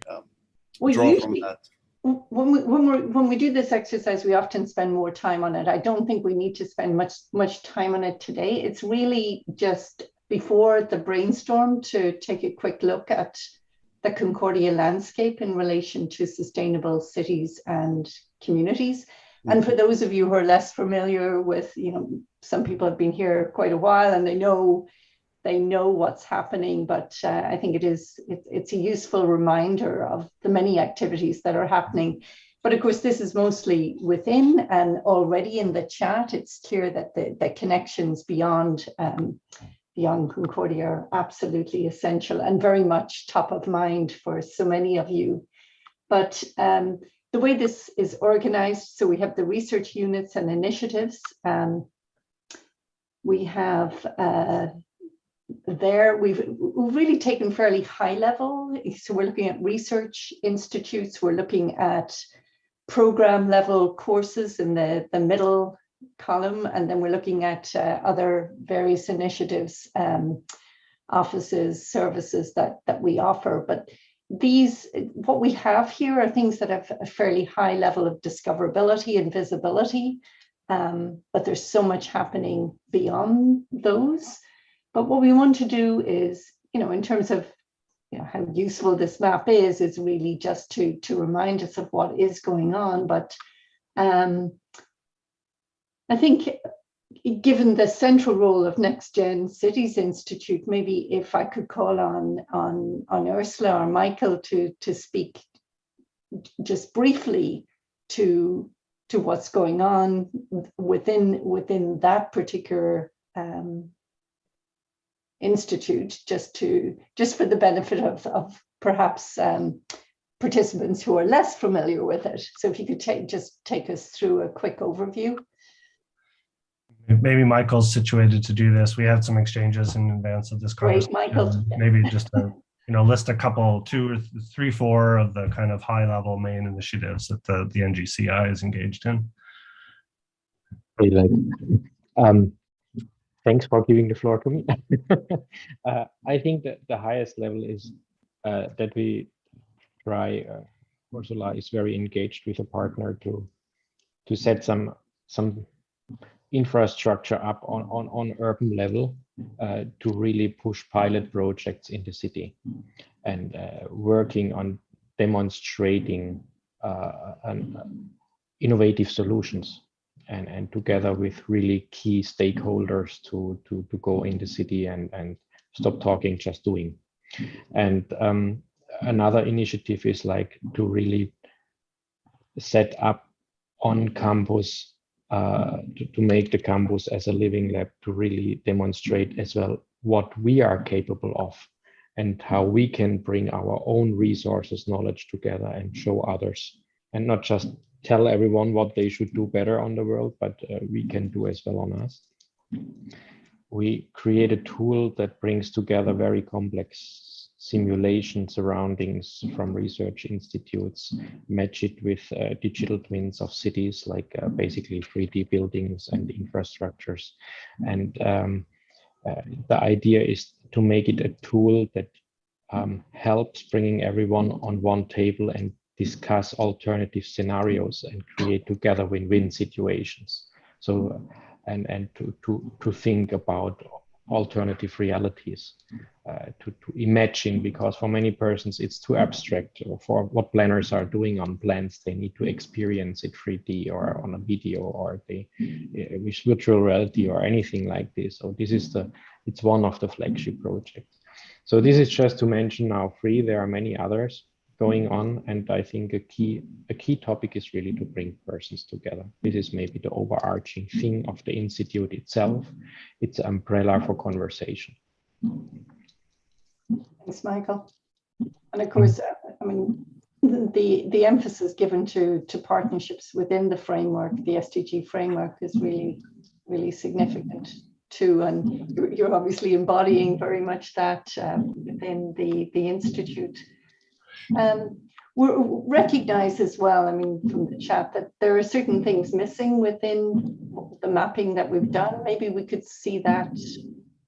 draw from that. When we do this exercise, we often spend more time on it. I don't think we need to spend much time on it today. It's really just before the brainstorm to take a quick look at the Concordia landscape in relation to sustainable cities and communities. And for those of you who are less familiar with, some people have been here quite a while and they know what's happening, but I think it's a useful reminder of the many activities that are happening. But of course, this is mostly within, and already in the chat, it's clear that the connections beyond Concordia are absolutely essential and very much top of mind for so many of you. But the way this is organized, so we have the research units and initiatives. We have we've really taken fairly high level. So we're looking at research institutes, we're looking at program level courses in the middle column, and then we're looking at other various initiatives, offices, services that we offer. But what we have here are things that have a fairly high level of discoverability and visibility, but there's so much happening beyond those. But what we want to do is, in terms of how useful this map is really just to remind us of what is going on. But I think given the central role of Next Gen Cities Institute, maybe if I could call on Ursula or Michael to speak just briefly to what's going on within that particular institute, just for the benefit of perhaps participants who are less familiar with it. So if you could take us through a quick overview. Maybe Michael's situated to do this. We had some exchanges in advance of this conversation. Great, Michael. Maybe just list a couple, 2 or 3, 4 of the kind of high level main initiatives that the NGCI is engaged in. Thanks for giving the floor to me. I think that the highest level is that we try, Ursula is very engaged with a partner to set some infrastructure up on urban level to really push pilot projects in the city, and working on demonstrating innovative solutions, and together with really key stakeholders to go in the city and stop talking, just doing. And another initiative is like to really set up on campus, to make the campus as a living lab, to really demonstrate as well what we are capable of and how we can bring our own resources, knowledge together and show others, and not just tell everyone what they should do better on the world, but we can do as well on us. We create a tool that brings together very complex simulation surroundings from research institutes, match it with digital twins of cities, like basically 3D buildings and infrastructures. And the idea is to make it a tool that helps bringing everyone on one table and discuss alternative scenarios and create together win-win situations. So, and to think about alternative realities, to imagine, because for many persons it's too abstract for what planners are doing on plans. They need to experience it 3D or on a video, or they with virtual reality or anything like this. So this is it's one of the flagship projects. So this is just to mention now 3. There are many others going on, and I think a key topic is really to bring persons together. This is maybe the overarching thing of the institute itself. It's an umbrella for conversation. Thanks, Michael. And of course, I mean, the emphasis given to partnerships within the framework, the SDG framework, is really significant too. And you're obviously embodying very much that within the institute. We recognize as well, I mean, from the chat, that there are certain things missing within the mapping that we've done. Maybe we could see that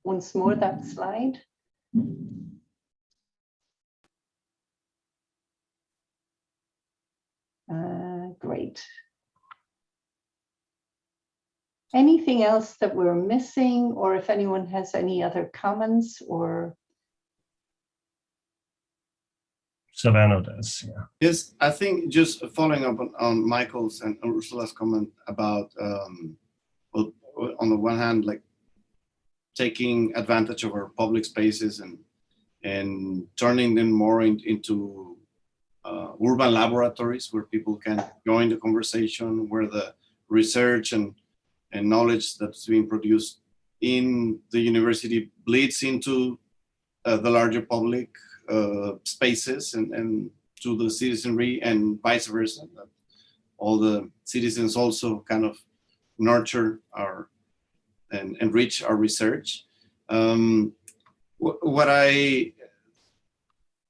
once more, that slide. Great. Anything else that we're missing, or if anyone has any other comments or? Savannah does, yeah. Yes, I think just following up on Michael's and Ursula's comment about, well, on the one hand, like taking advantage of our public spaces and turning them more into urban laboratories where people can join the conversation, where the research and knowledge that's being produced in the university bleeds into the larger public spaces and to the citizenry, and vice versa. That all the citizens also kind of nurture our and enrich our research. What I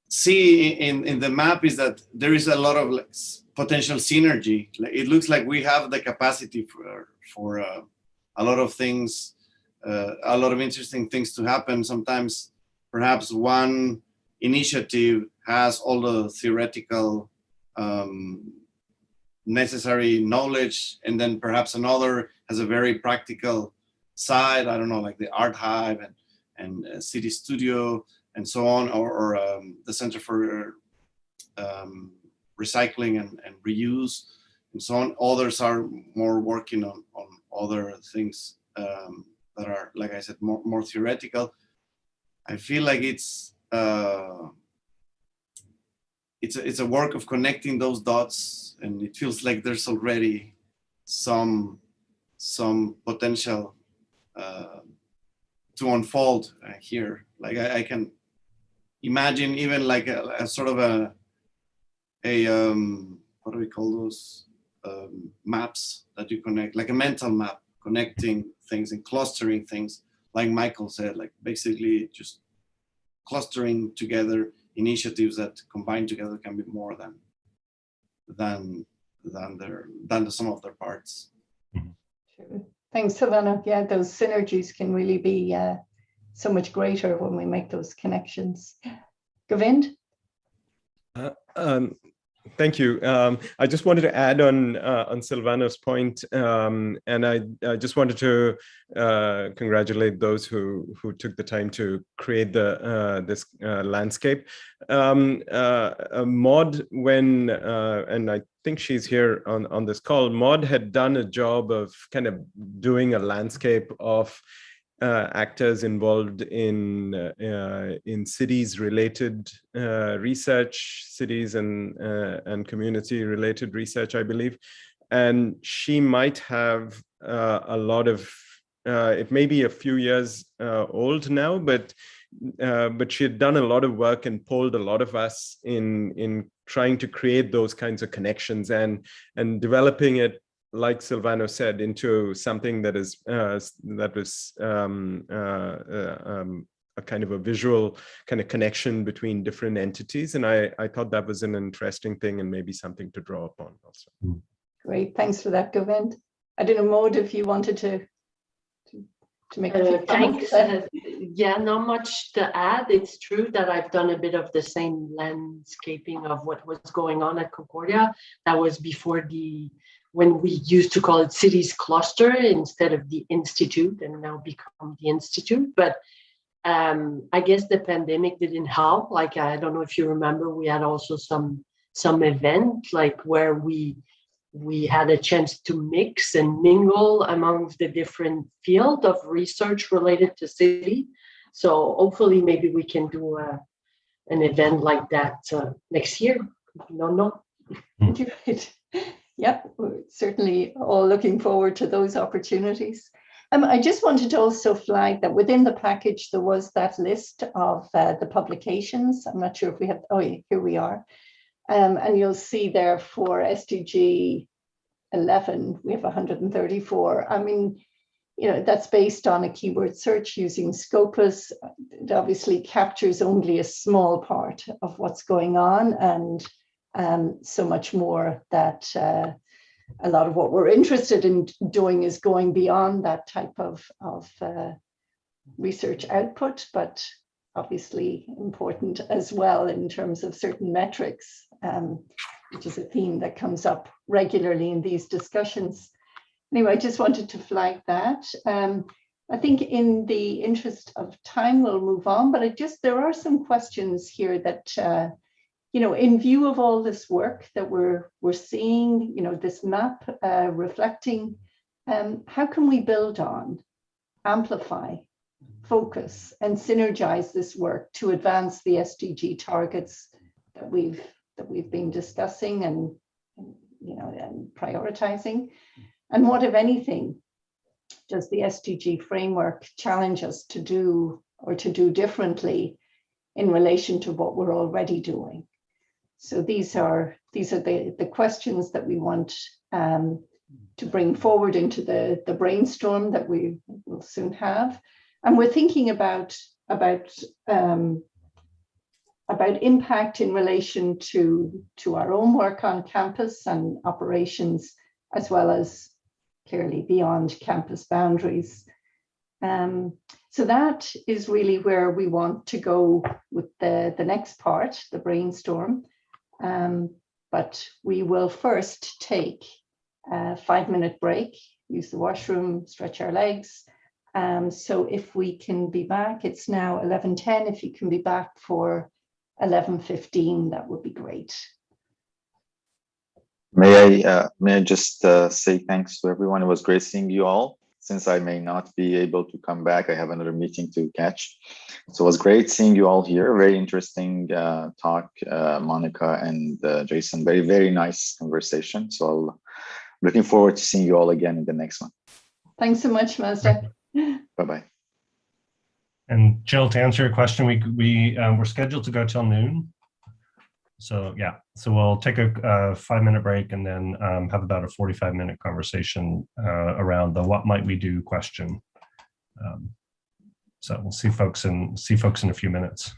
see in the map is that there is a lot of like potential synergy. It looks like we have the capacity for a lot of things, a lot of interesting things to happen. Sometimes perhaps one initiative has all the theoretical necessary knowledge, and then perhaps another has a very practical side, I don't know, like the Art Hive and City Studio and so on, or the Center for Recycling and Reuse and so on. Others are more working on other things that are, like I said, more theoretical. I feel like it's a work of connecting those dots, and it feels like there's already some potential to unfold here. Like I can imagine even like a sort of a what do we call those maps that you connect, like a mental map, connecting things and clustering things, like Michael said, like basically just clustering together initiatives that combined together can be more than the sum of their parts. Sure. Thanks, Savannah. Yeah, those synergies can really be so much greater when we make those connections. Govind? Thank you. I just wanted to add on Silvana's point, and I just wanted to congratulate those who took the time to create this landscape. Maud, when and I think she's here on this call. Maud had done a job of kind of doing a landscape of actors involved in cities-related research, cities and community-related research, I believe. And she might have a lot of, it may be a few years old now, but she had done a lot of work and polled a lot of us in trying to create those kinds of connections and developing it, like Silvano said, into something that is a kind of a visual kind of connection between different entities. And I thought that was an interesting thing and maybe something to draw upon also. Great, thanks for that, Govind. I don't know, Maud, if you wanted to make a few comments. Thanks. Yeah, not much to add. It's true that I've done a bit of the same landscaping of what was going on at Concordia. That was before when we used to call it cities cluster instead of the institute, and now become the institute. But I guess the pandemic didn't help. Like, I don't know if you remember, we had also some event like where we had a chance to mix and mingle amongst the different field of research related to city. So hopefully maybe we can do an event like that next year. No. Yep, we're certainly all looking forward to those opportunities. I just wanted to also flag that within the package, there was that list of the publications. I'm not sure if we have, oh yeah, here we are. And you'll see there for SDG 11, we have 134. I mean, you know, that's based on a keyword search using Scopus. It obviously captures only a small part of what's going on, and so much more that a lot of what we're interested in doing is going beyond that type of research output, but obviously important as well in terms of certain metrics, which is a theme that comes up regularly in these discussions. Anyway, I just wanted to flag that. I think in the interest of time, we'll move on, but there are some questions here that, you know, in view of all this work that we're seeing, you know, this map reflecting, how can we build on, amplify, focus, and synergize this work to advance the SDG targets that we've been discussing and you know, and prioritizing? And what, if anything, does the SDG framework challenge us to do or to do differently in relation to what we're already doing? So these are the questions that we want to bring forward into the brainstorm that we will soon have. And we're thinking about impact in relation to our own work on campus and operations, as well as clearly beyond campus boundaries. So that is really where we want to go with the next part, the brainstorm. But we will first take a 5-minute break, use the washroom, stretch our legs. So if we can be back, it's now 11:10. If you can be back for 11:15, that would be great. May I just say thanks to everyone. It was great seeing you all. Since I may not be able to come back, I have another meeting to catch. So it was great seeing you all here. Very interesting talk, Monica and Jason. Very, very nice conversation. So I'm looking forward to seeing you all again in the next one. Thanks so much, Mazda. Bye-bye. And Jill, to answer your question, we're scheduled to go till noon. So yeah, so we'll take a 5-minute break and then have about a 45-minute conversation around the "what might we do" question. So we'll see folks in a few minutes.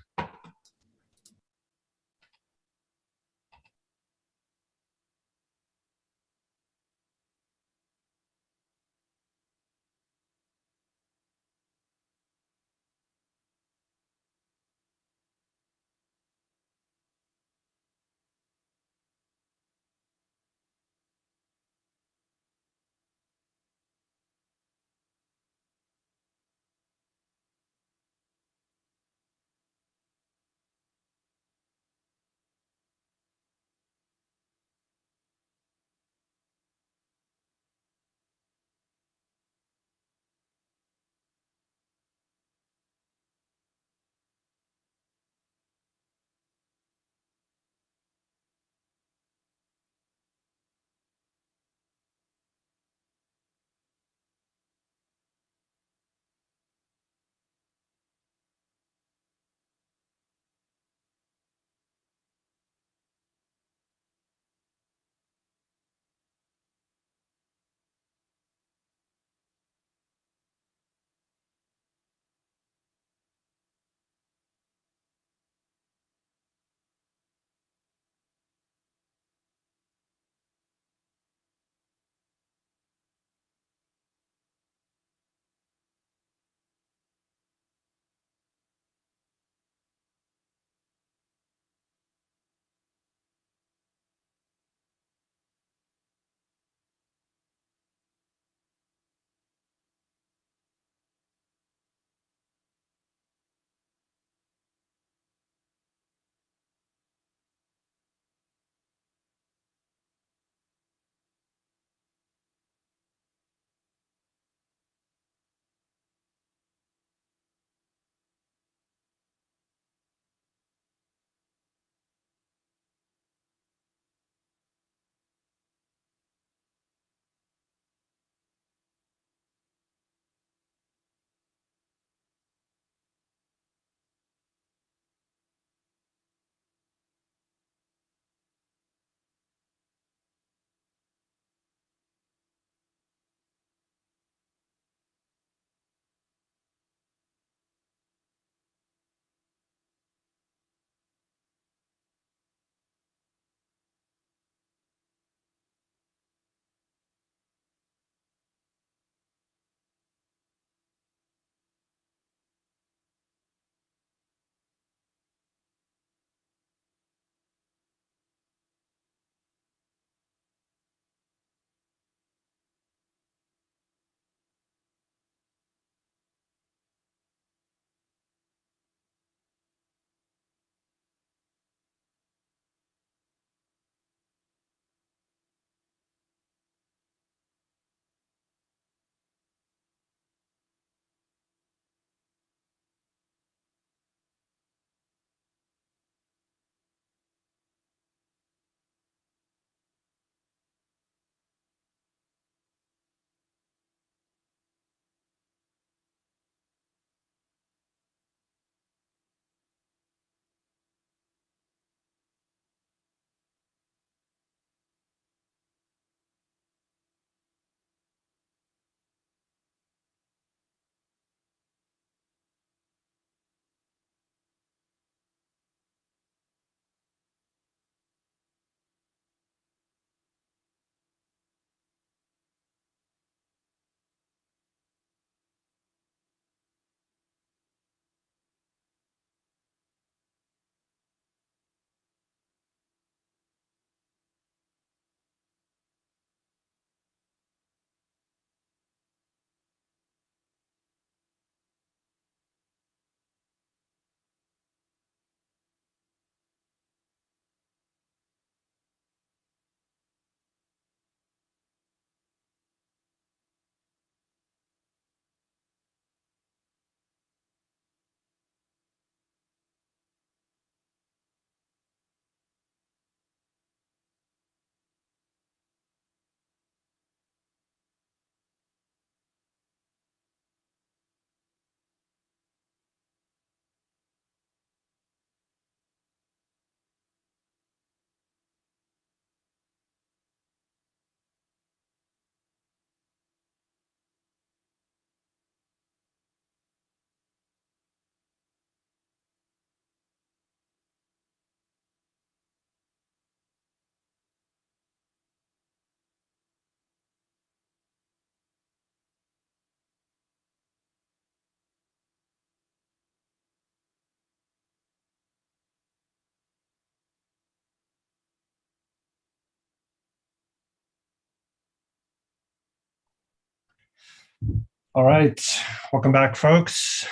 All right, welcome back, folks.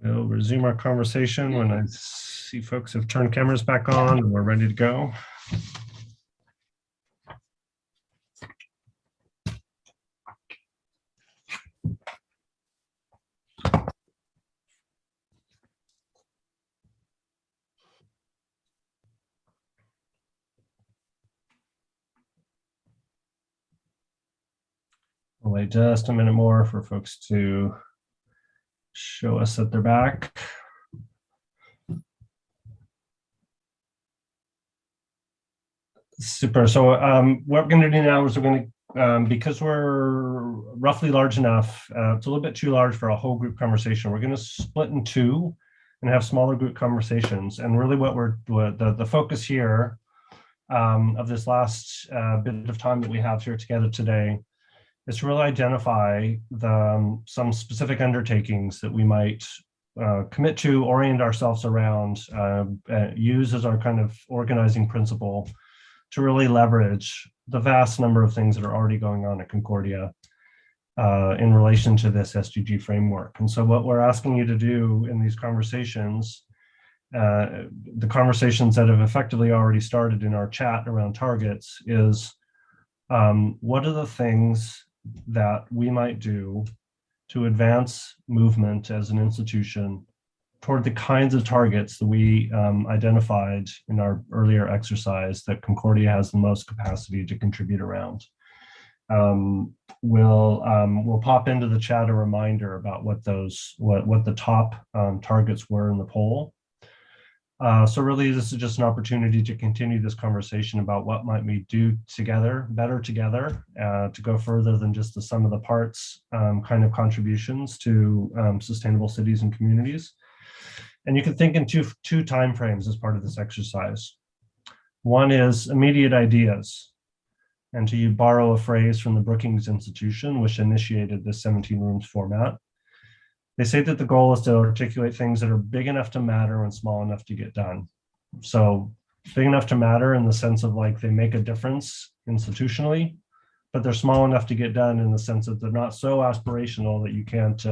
We'll resume our conversation when I see folks have turned cameras back on and we're ready to go. We'll wait just a minute more for folks to show us that they're back. Super. So what we're going to do now is we're going to, because we're roughly large enough, it's a little bit too large for a whole group conversation. We're going to split in two and have smaller group conversations. And really what the focus here of this last bit of time that we have here together today is to really identify some specific undertakings that we might commit to, orient ourselves around, use as our kind of organizing principle to really leverage the vast number of things that are already going on at Concordia in relation to this SDG framework. And so what we're asking you to do in these conversations, the conversations that have effectively already started in our chat around targets, is what are the things that we might do to advance movement as an institution toward the kinds of targets that we identified in our earlier exercise that Concordia has the most capacity to contribute around. We'll pop into the chat a reminder about what the top targets were in the poll. So really, this is just an opportunity to continue this conversation about what might we do together, better together, to go further than just the sum of the parts kind of contributions to sustainable cities and communities. And you can think in two time frames as part of this exercise. One is immediate ideas. And to borrow a phrase from the Brookings Institution, which initiated this 17 rooms format, they say that the goal is to articulate things that are big enough to matter and small enough to get done. So big enough to matter in the sense of like they make a difference institutionally, but they're small enough to get done in the sense that they're not so aspirational that you can't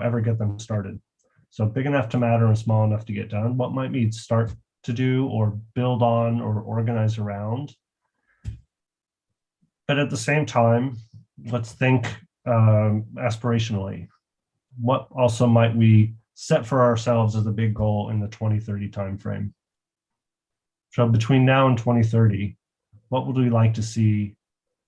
ever get them started. So big enough to matter and small enough to get done. What might we start to do or build on or organize around? But at the same time, let's think aspirationally. What also might we set for ourselves as a big goal in the 2030 timeframe? So between now and 2030, what would we like to see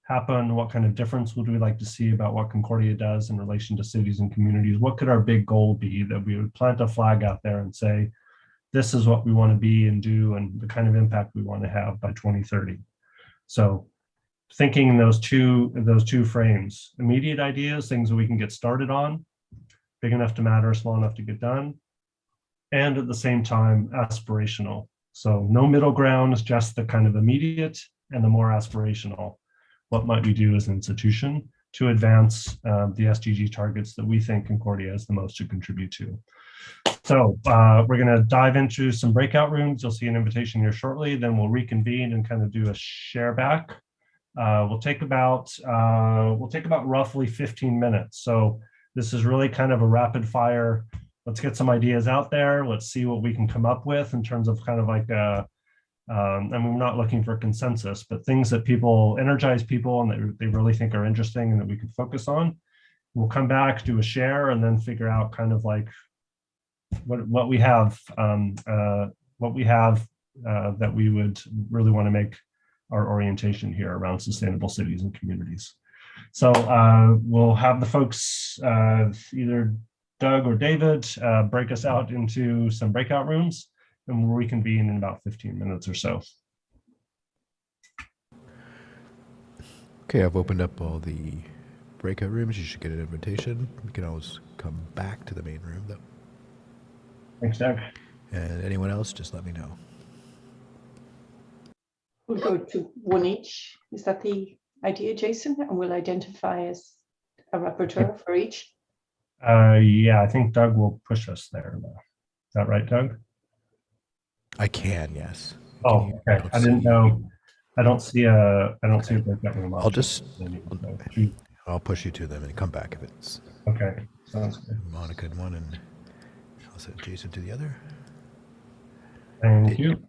happen? What kind of difference would we like to see about what Concordia does in relation to cities and communities? What could our big goal be that we would plant a flag out there and say, this is what we want to be and do and the kind of impact we want to have by 2030? So thinking in those two frames, immediate ideas, things that we can get started on, big enough to matter, small enough to get done, and at the same time, aspirational. So no middle ground, is just the kind of immediate and the more aspirational. What might we do as an institution to advance the SDG targets that we think Concordia has the most to contribute to? So we're going to dive into some breakout rooms. You'll see an invitation here shortly. Then we'll reconvene and kind of do a share back. We'll take about roughly 15 minutes. So this is really kind of a rapid fire. Let's get some ideas out there. Let's see what we can come up with in terms of kind of like and we're not looking for consensus, but things that energize people and that they really think are interesting and that we can focus on. We'll come back, do a share, and then figure out kind of like what we have that we would really want to make our orientation here around sustainable cities and communities. So we'll have the folks, either Doug or David, break us out into some breakout rooms, and we'll reconvene in about 15 minutes or so. Okay, I've opened up all the breakout rooms. You should get an invitation. We can always come back to the main room though. Thanks, Doug. And anyone else, just let me know. We'll go to one each. Is that the idea, Jason? And we'll identify as a rapporteur for each. Yeah, I think Doug will push us there. Is that right, Doug? I can, yes. Oh, okay. I didn't know. I don't see a breakout room I'll option. just, Choose. I'll push you to them and come back if it's. Okay, sounds good. Monica in one and I'll set Jason to the other. Thank you.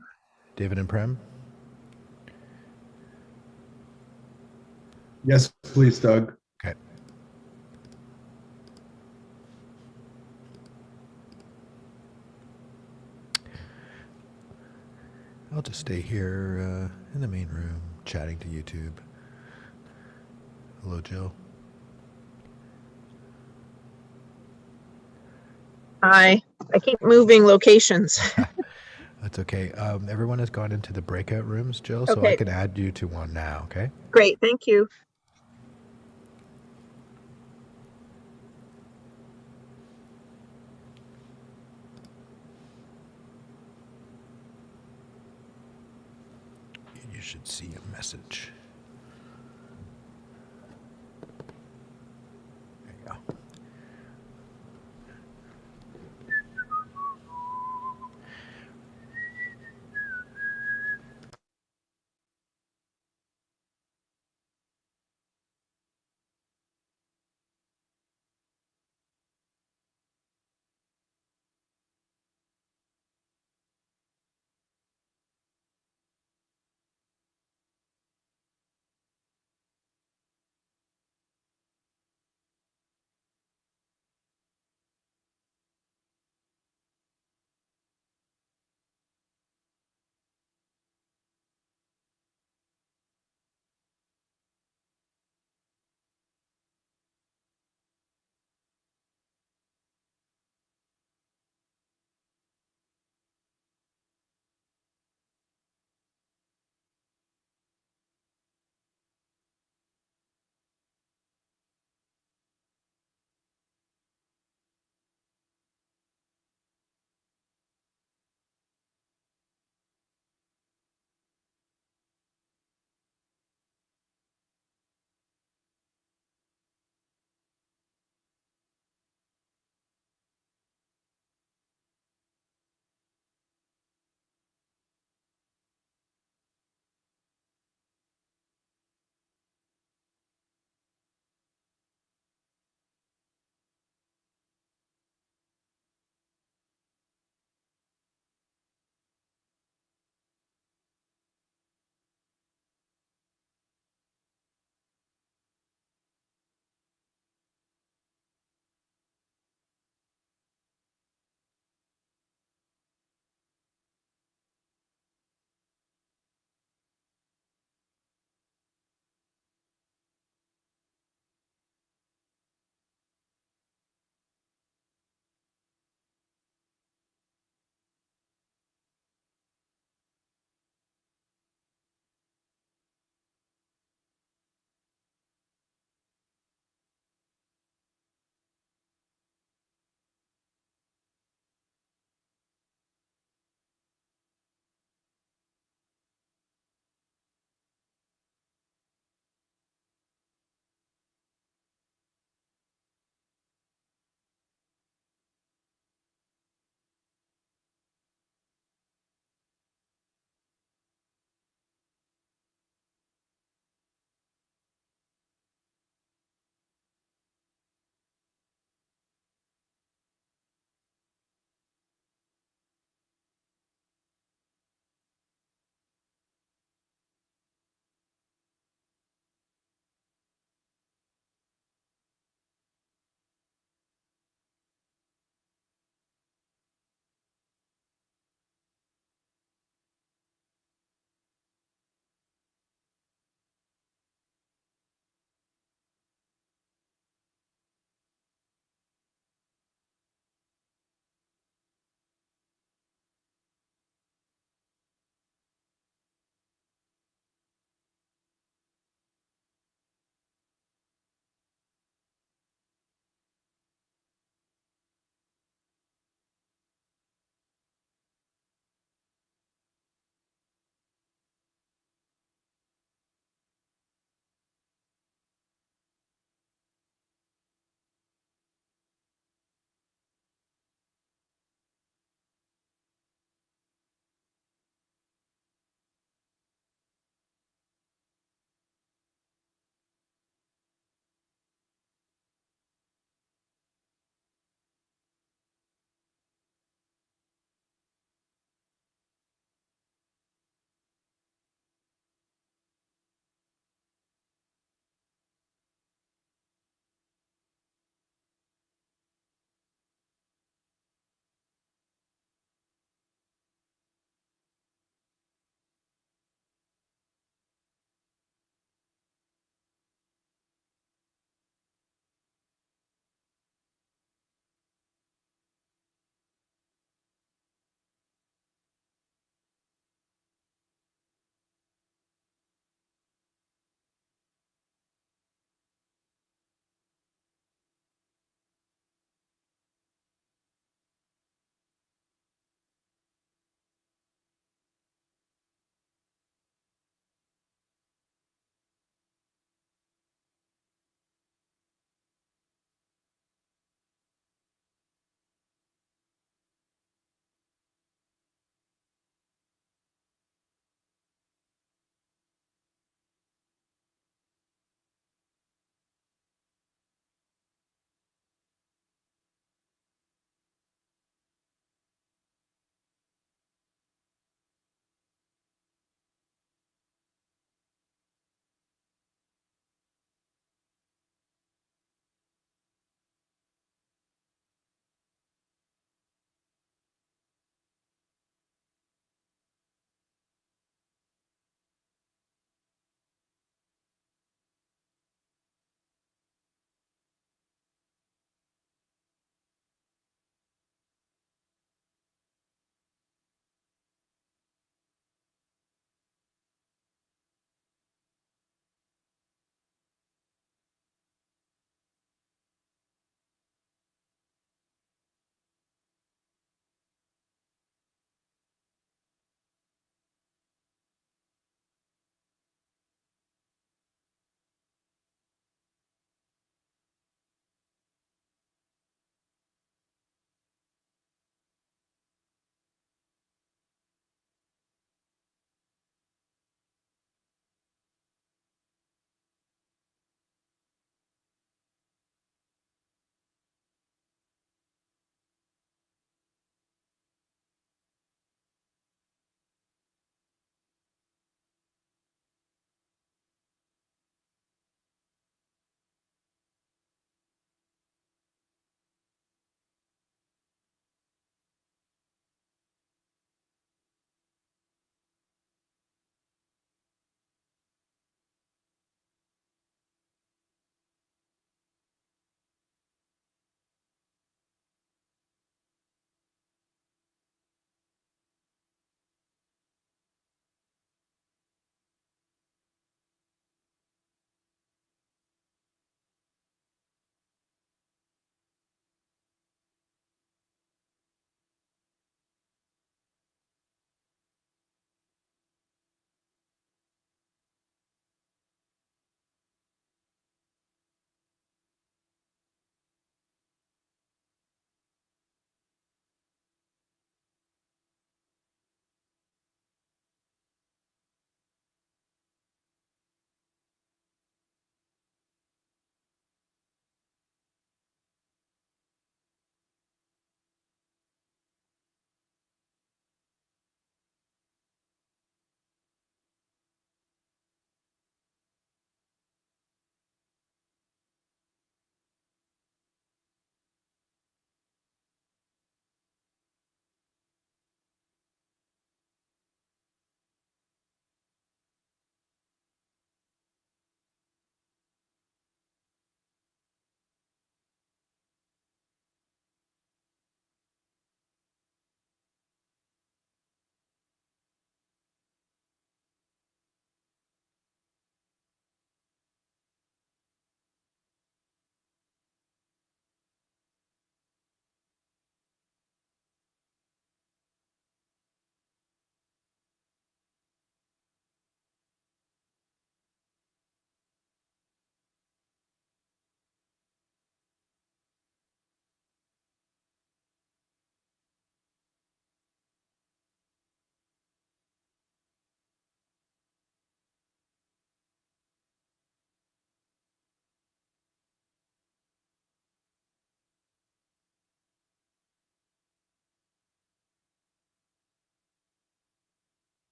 David and Prem. Yes, please, Doug. Okay. I'll just stay here in the main room, chatting to YouTube. Hello, Jill. Hi, I keep moving locations. That's okay. Everyone has gone into the breakout rooms, Jill, so I Okay. can add you to one now, okay? Great, thank you. You should see a message. There you go.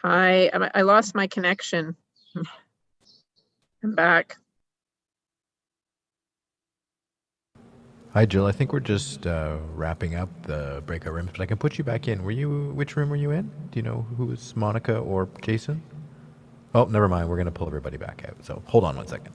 Hi, I lost my connection. I'm back. Hi, Jill. I think we're just wrapping up the breakout rooms, but I can put you back in. Which room were you in? Do you know who was Monica or Jason? Oh, never mind. We're going to pull everybody back out. So hold on one second.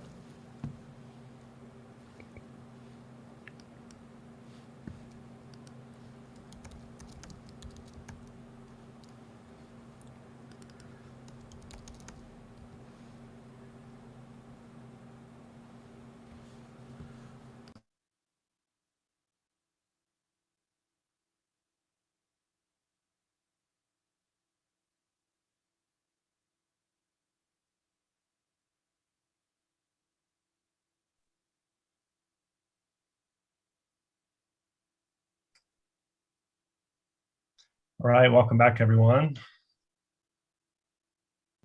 All right, welcome back, everyone.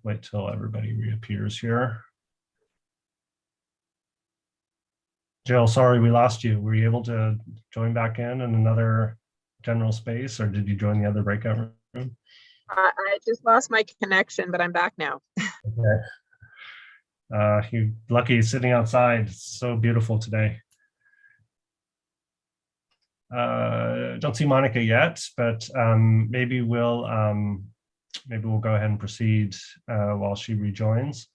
Wait till everybody reappears here. Jill, sorry we lost you. Were you able to join back in another general space, or did you join the other breakout room? I just lost my connection, but I'm back now. Okay. You're lucky sitting outside. It's so beautiful today. Don't see Monica yet, but maybe we'll go ahead and proceed while she rejoins.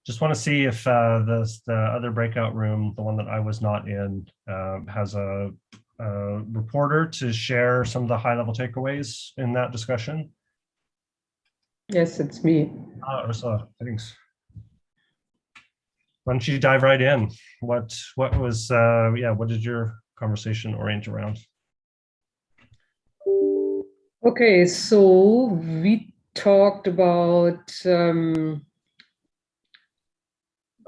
Just want to see if the other breakout room, the one that I was not in, has a reporter to share some of the high-level takeaways in that discussion. Yes, it's me. Ursula, thanks. Why don't you dive right in? What did your conversation orient around? Okay, so we talked about, I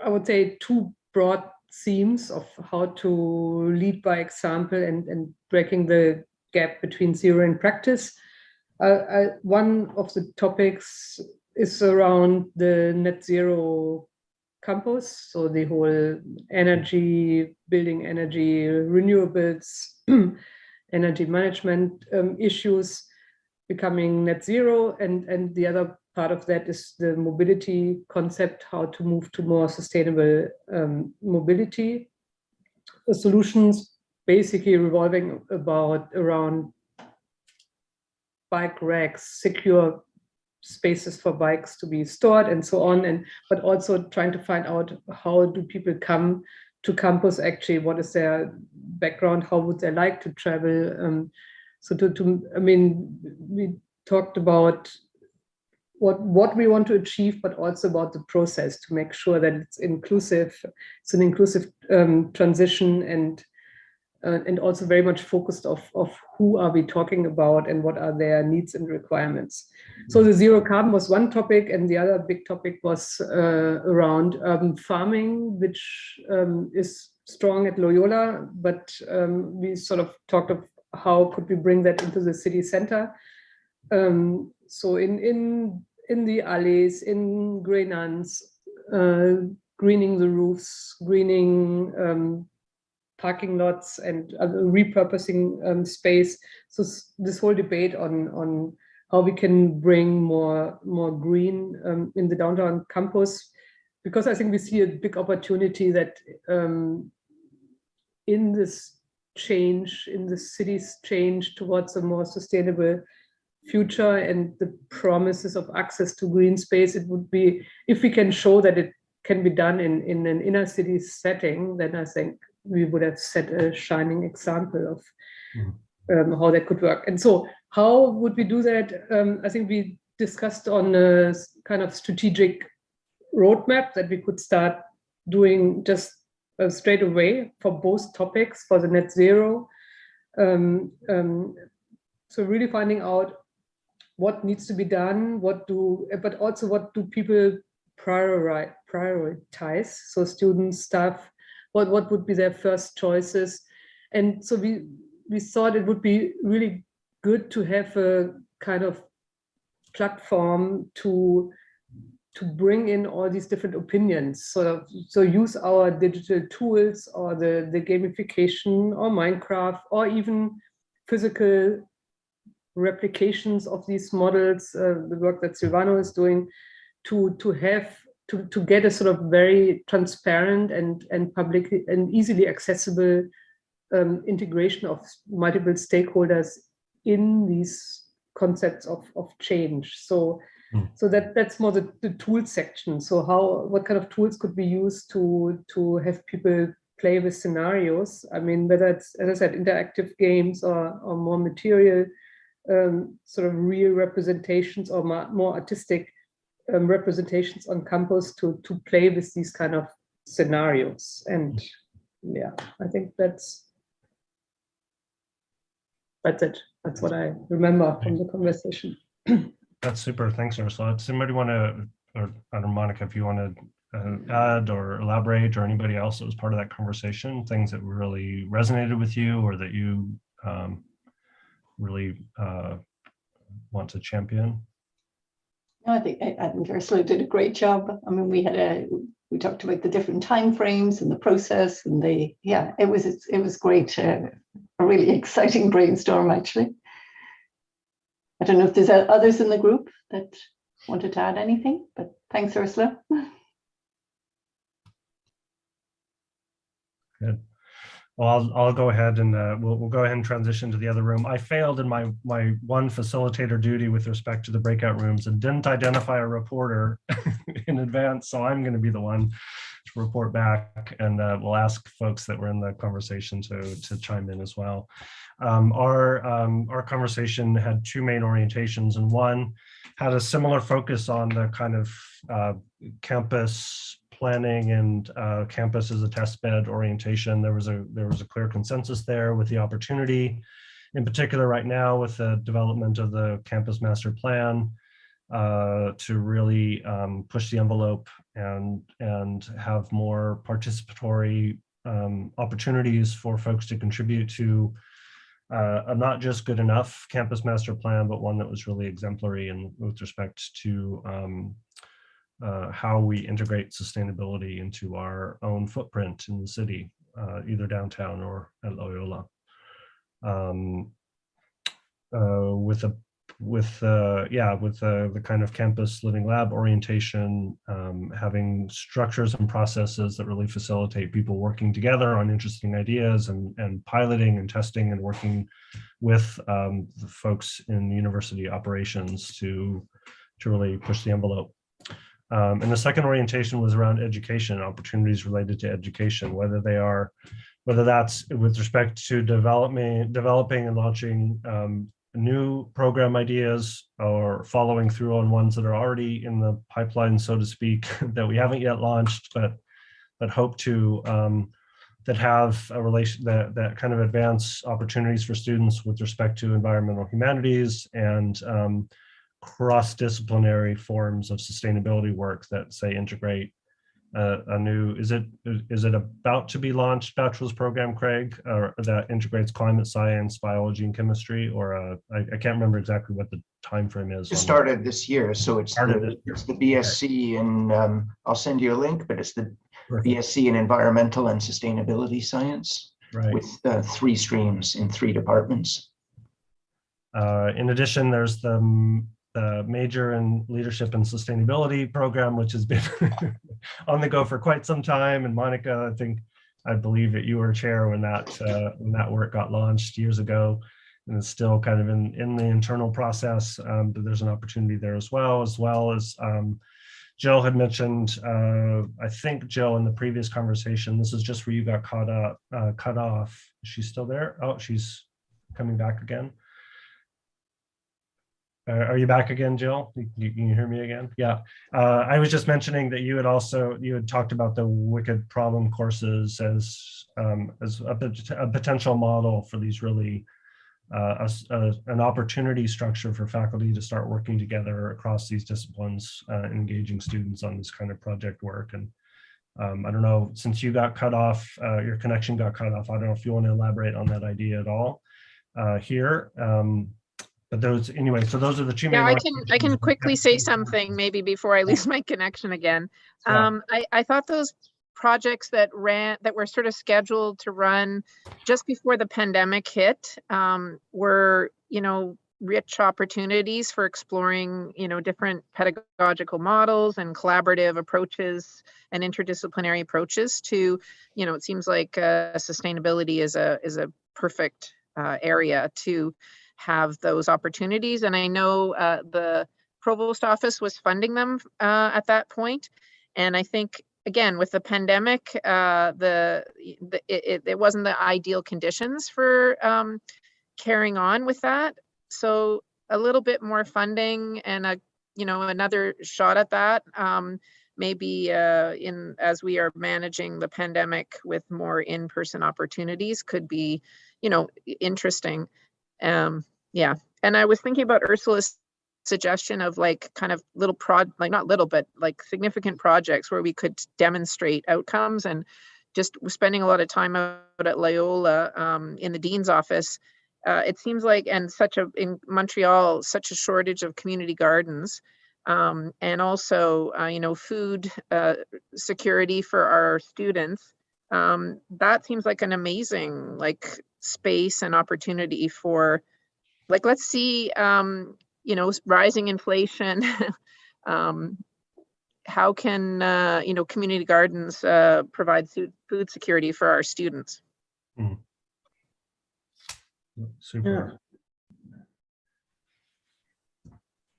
would say, two broad themes of how to lead by example and breaking the gap between theory and practice. One of the topics is around the net zero campus, so the whole energy, building energy, renewables, energy management issues becoming net zero, and the other part of that is the mobility concept, how to move to more sustainable mobility solutions, basically revolving around bike racks, secure spaces for bikes to be stored and so on, but also trying to find out how do people come to campus actually, what is their background, how would they like to travel. So we talked about what we want to achieve, but also about the process to make sure that it's inclusive. It's an inclusive transition, and also very much focused of who are we talking about and what are their needs and requirements. So the zero carbon was one topic, and the other big topic was around urban farming, which is strong at Loyola, but we sort of talked of how could we bring that into the city center. So in the alleys, in grey nuns, greening the roofs, greening parking lots, and repurposing space. So this whole debate on how we can bring more green in the downtown campus, because I think we see a big opportunity that in this change, in the city's change towards a more sustainable future and the promises of access to green space, it would be, if we can show that it can be done in an inner city setting, then I think we would have set a shining example of how that could work. And so how would we do that? I think we discussed on a kind of strategic roadmap that we could start doing just straight away for both topics, for the net zero. So really finding out what needs to be done, but also what do people prioritize? So students, staff, what would be their first choices? And so we thought it would be really good to have a kind of platform to bring in all these different opinions. So use our digital tools, or the gamification, or Minecraft, or even physical replications of these models, the work that Silvano is doing, to get a sort of very transparent and public and easily accessible integration of multiple stakeholders in these concepts of change. So that's more the tool section. So what kind of tools could be used to have people play with scenarios? I mean, whether it's, as I said, interactive games or more material sort of real representations or more artistic representations on campus to play with these kind of scenarios. And yeah, I think that's it. That's what I remember from the conversation. That's super. Thanks, Ursula. Does somebody want to, or I don't know, Monica, if you want to add or elaborate, or anybody else that was part of that conversation, things that really resonated with you or that you really want to champion? No, I think Ursula did a great job. I mean, we talked about the different time frames and the process, and it was great. A really exciting brainstorm, actually. I don't know if there's others in the group that wanted to add anything, but thanks, Ursula. Good. Well, I'll go ahead and we'll go ahead and transition to the other room. I failed in my one facilitator duty with respect to the breakout rooms and didn't identify a reporter in advance, so I'm going to be the one to report back, and we'll ask folks that were in the conversation to chime in as well. Our conversation had two main orientations, and one had a similar focus on the kind of campus planning and campus as a test bed orientation. There was a clear consensus there, with the opportunity, in particular right now with the development of the campus master plan, to really push the envelope and have more participatory opportunities for folks to contribute to a not just good enough campus master plan, but one that was really exemplary and with respect to how we integrate sustainability into our own footprint in the city, either downtown or at Loyola. With the kind of campus living lab orientation, having structures and processes that really facilitate people working together on interesting ideas and piloting and testing and working with the folks in university operations to really push the envelope. And the second orientation was around education, opportunities related to education, whether that's with respect to developing and launching new program ideas, or following through on ones that are already in the pipeline, so to speak, that we haven't yet launched, but hope to, that have a relation, that kind of advance opportunities for students with respect to environmental humanities and cross-disciplinary forms of sustainability work that, say, integrate a new, is it about to be launched bachelor's program, Craig, or that integrates climate science, biology, and chemistry, or I can't remember exactly what the time frame is. It started this year, so it's the BSc, and I'll send you a link, but it's the BSc in Environmental and Sustainability Science, right, with 3 streams in 3 departments. In addition, there's the major in leadership and sustainability program, which has been on the go for quite some time. And Monica, I believe that you were chair when that work got launched years ago, and it's still kind of in the internal process. But there's an opportunity there as well as Jill had mentioned. I think Jill, in the previous conversation, this is just where you got cut off. Is she still there? Oh, she's coming back again. Are you back again, Jill? Can you hear me again? Yeah. I was just mentioning that you had talked about the Wicked Problem courses as a potential model for these really an opportunity structure for faculty to start working together across these disciplines, engaging students on this kind of project work. And I don't know, since you got cut off, your connection got cut off, I don't know if you want to elaborate on that idea at all here. But those, anyway, so those are the two main. Yeah, I can quickly say something maybe before I lose my connection again. I thought those projects that were sort of scheduled to run just before the pandemic hit were, rich opportunities for exploring, different pedagogical models and collaborative approaches and interdisciplinary approaches to, it seems like sustainability is a perfect area to have those opportunities. And I know the provost office was funding them at that point. And I think, again, with the pandemic, it wasn't the ideal conditions for carrying on with that. So a little bit more funding and another shot at that, maybe as we are managing the pandemic with more in-person opportunities could be, interesting. Yeah. And I was thinking about Ursula's suggestion of kind of little not little, but significant projects where we could demonstrate outcomes, and just spending a lot of time out at Loyola in the dean's office. It seems like, and in Montreal, such a shortage of community gardens, and also, food security for our students. That seems like an amazing space and opportunity for, let's see, rising inflation. How can community gardens provide food security for our students? Super.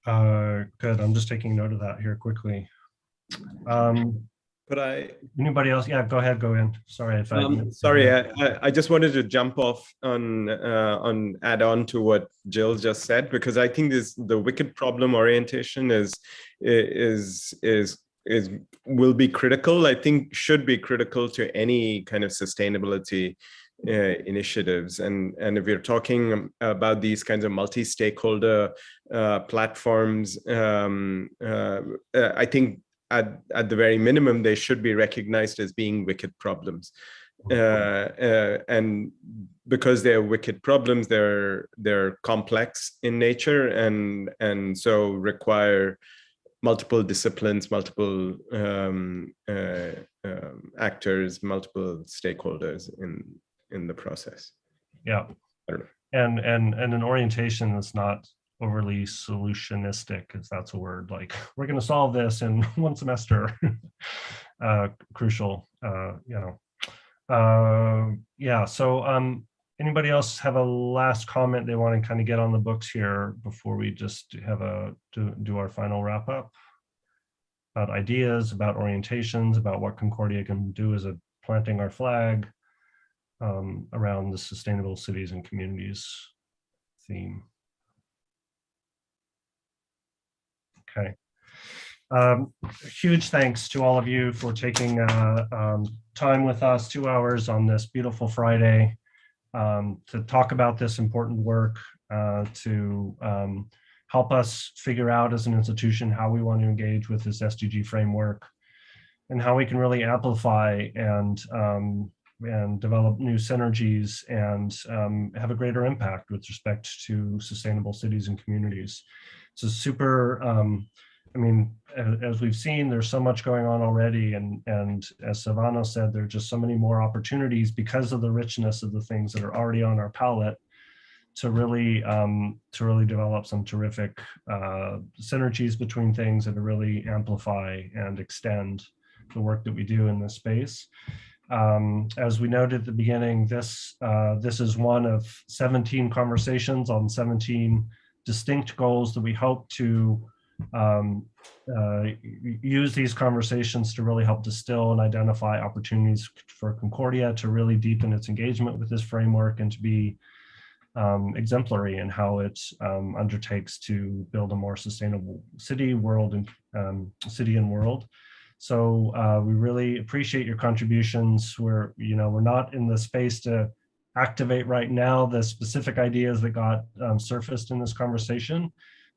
Good. I'm just taking note of that here quickly. Anybody else? Yeah, go ahead. Go in. Sorry if I just wanted to jump off on add on to what Jill just said, because I think the wicked problem orientation will be critical. I think should be critical to any kind of sustainability initiatives, and if we're talking about these kinds of multi-stakeholder platforms, I think at the very minimum they should be recognized as being wicked problems, and because they're wicked problems, they're complex in nature, and so require multiple disciplines, multiple actors, multiple stakeholders in the process. Yeah, and an orientation that's not overly solutionistic, if that's a word, we're going to solve this in one semester. Crucial. Yeah. So anybody else have a last comment they want to kind of get on the books here before we just have do our final wrap up about ideas, about orientations, about what Concordia can do as a planting our flag around the sustainable cities and communities theme? Okay. Huge thanks to all of you for taking time with us, 2 hours on this beautiful Friday, to talk about this important work, to help us figure out as an institution how we want to engage with this SDG framework and how we can really amplify and develop new synergies and have a greater impact with respect to sustainable cities and communities. It's a super, I mean, as we've seen, there's so much going on already, and as Silvano said, there are just so many more opportunities because of the richness of the things that are already on our palette to really develop some terrific synergies between things and to really amplify and extend the work that we do in this space. As we noted at the beginning, this is one of 17 conversations on 17 distinct goals that we hope to use these conversations to really help distill and identify opportunities for Concordia to really deepen its engagement with this framework and to be exemplary in how it undertakes to build a more sustainable city, world, and city and world. So we really appreciate your contributions. We're not in the space to activate right now the specific ideas that got surfaced in this conversation,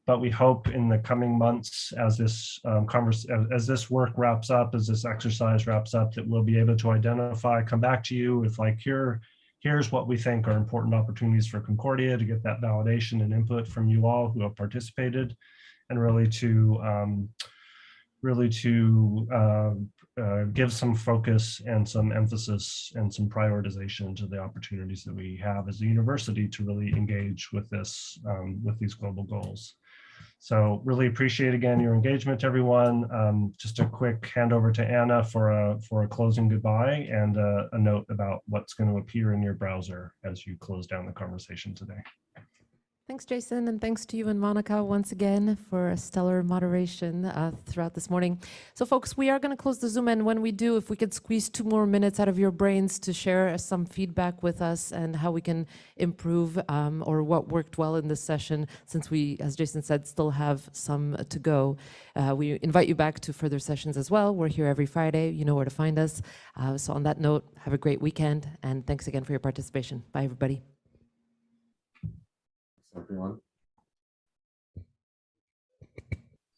but we hope in the coming months, as this as this work wraps up, as this exercise wraps up, that we'll be able to identify, come back to you with here's what we think are important opportunities for Concordia, to get that validation and input from you all who have participated, and really to really to give some focus and some emphasis and some prioritization to the opportunities that we have as a university to really engage with this, with these global goals. So really appreciate again your engagement, everyone. Just a quick handover to Anna for a closing goodbye and a note about what's going to appear in your browser as you close down the conversation today. Thanks, Jason, and thanks to you and Monica once again for a stellar moderation throughout this morning. So folks, we are going to close the Zoom, and when we do, if we could squeeze 2 more minutes out of your brains to share some feedback with us and how we can improve or what worked well in this session, since we, as Jason said, still have some to go. We invite you back to further sessions as well. We're here every Friday. You know where to find us. So on that note, have a great weekend, and thanks again for your participation. Bye, everybody. Everyone.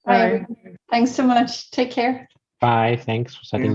Bye. Thanks so much. Take care. Bye. Thanks for setting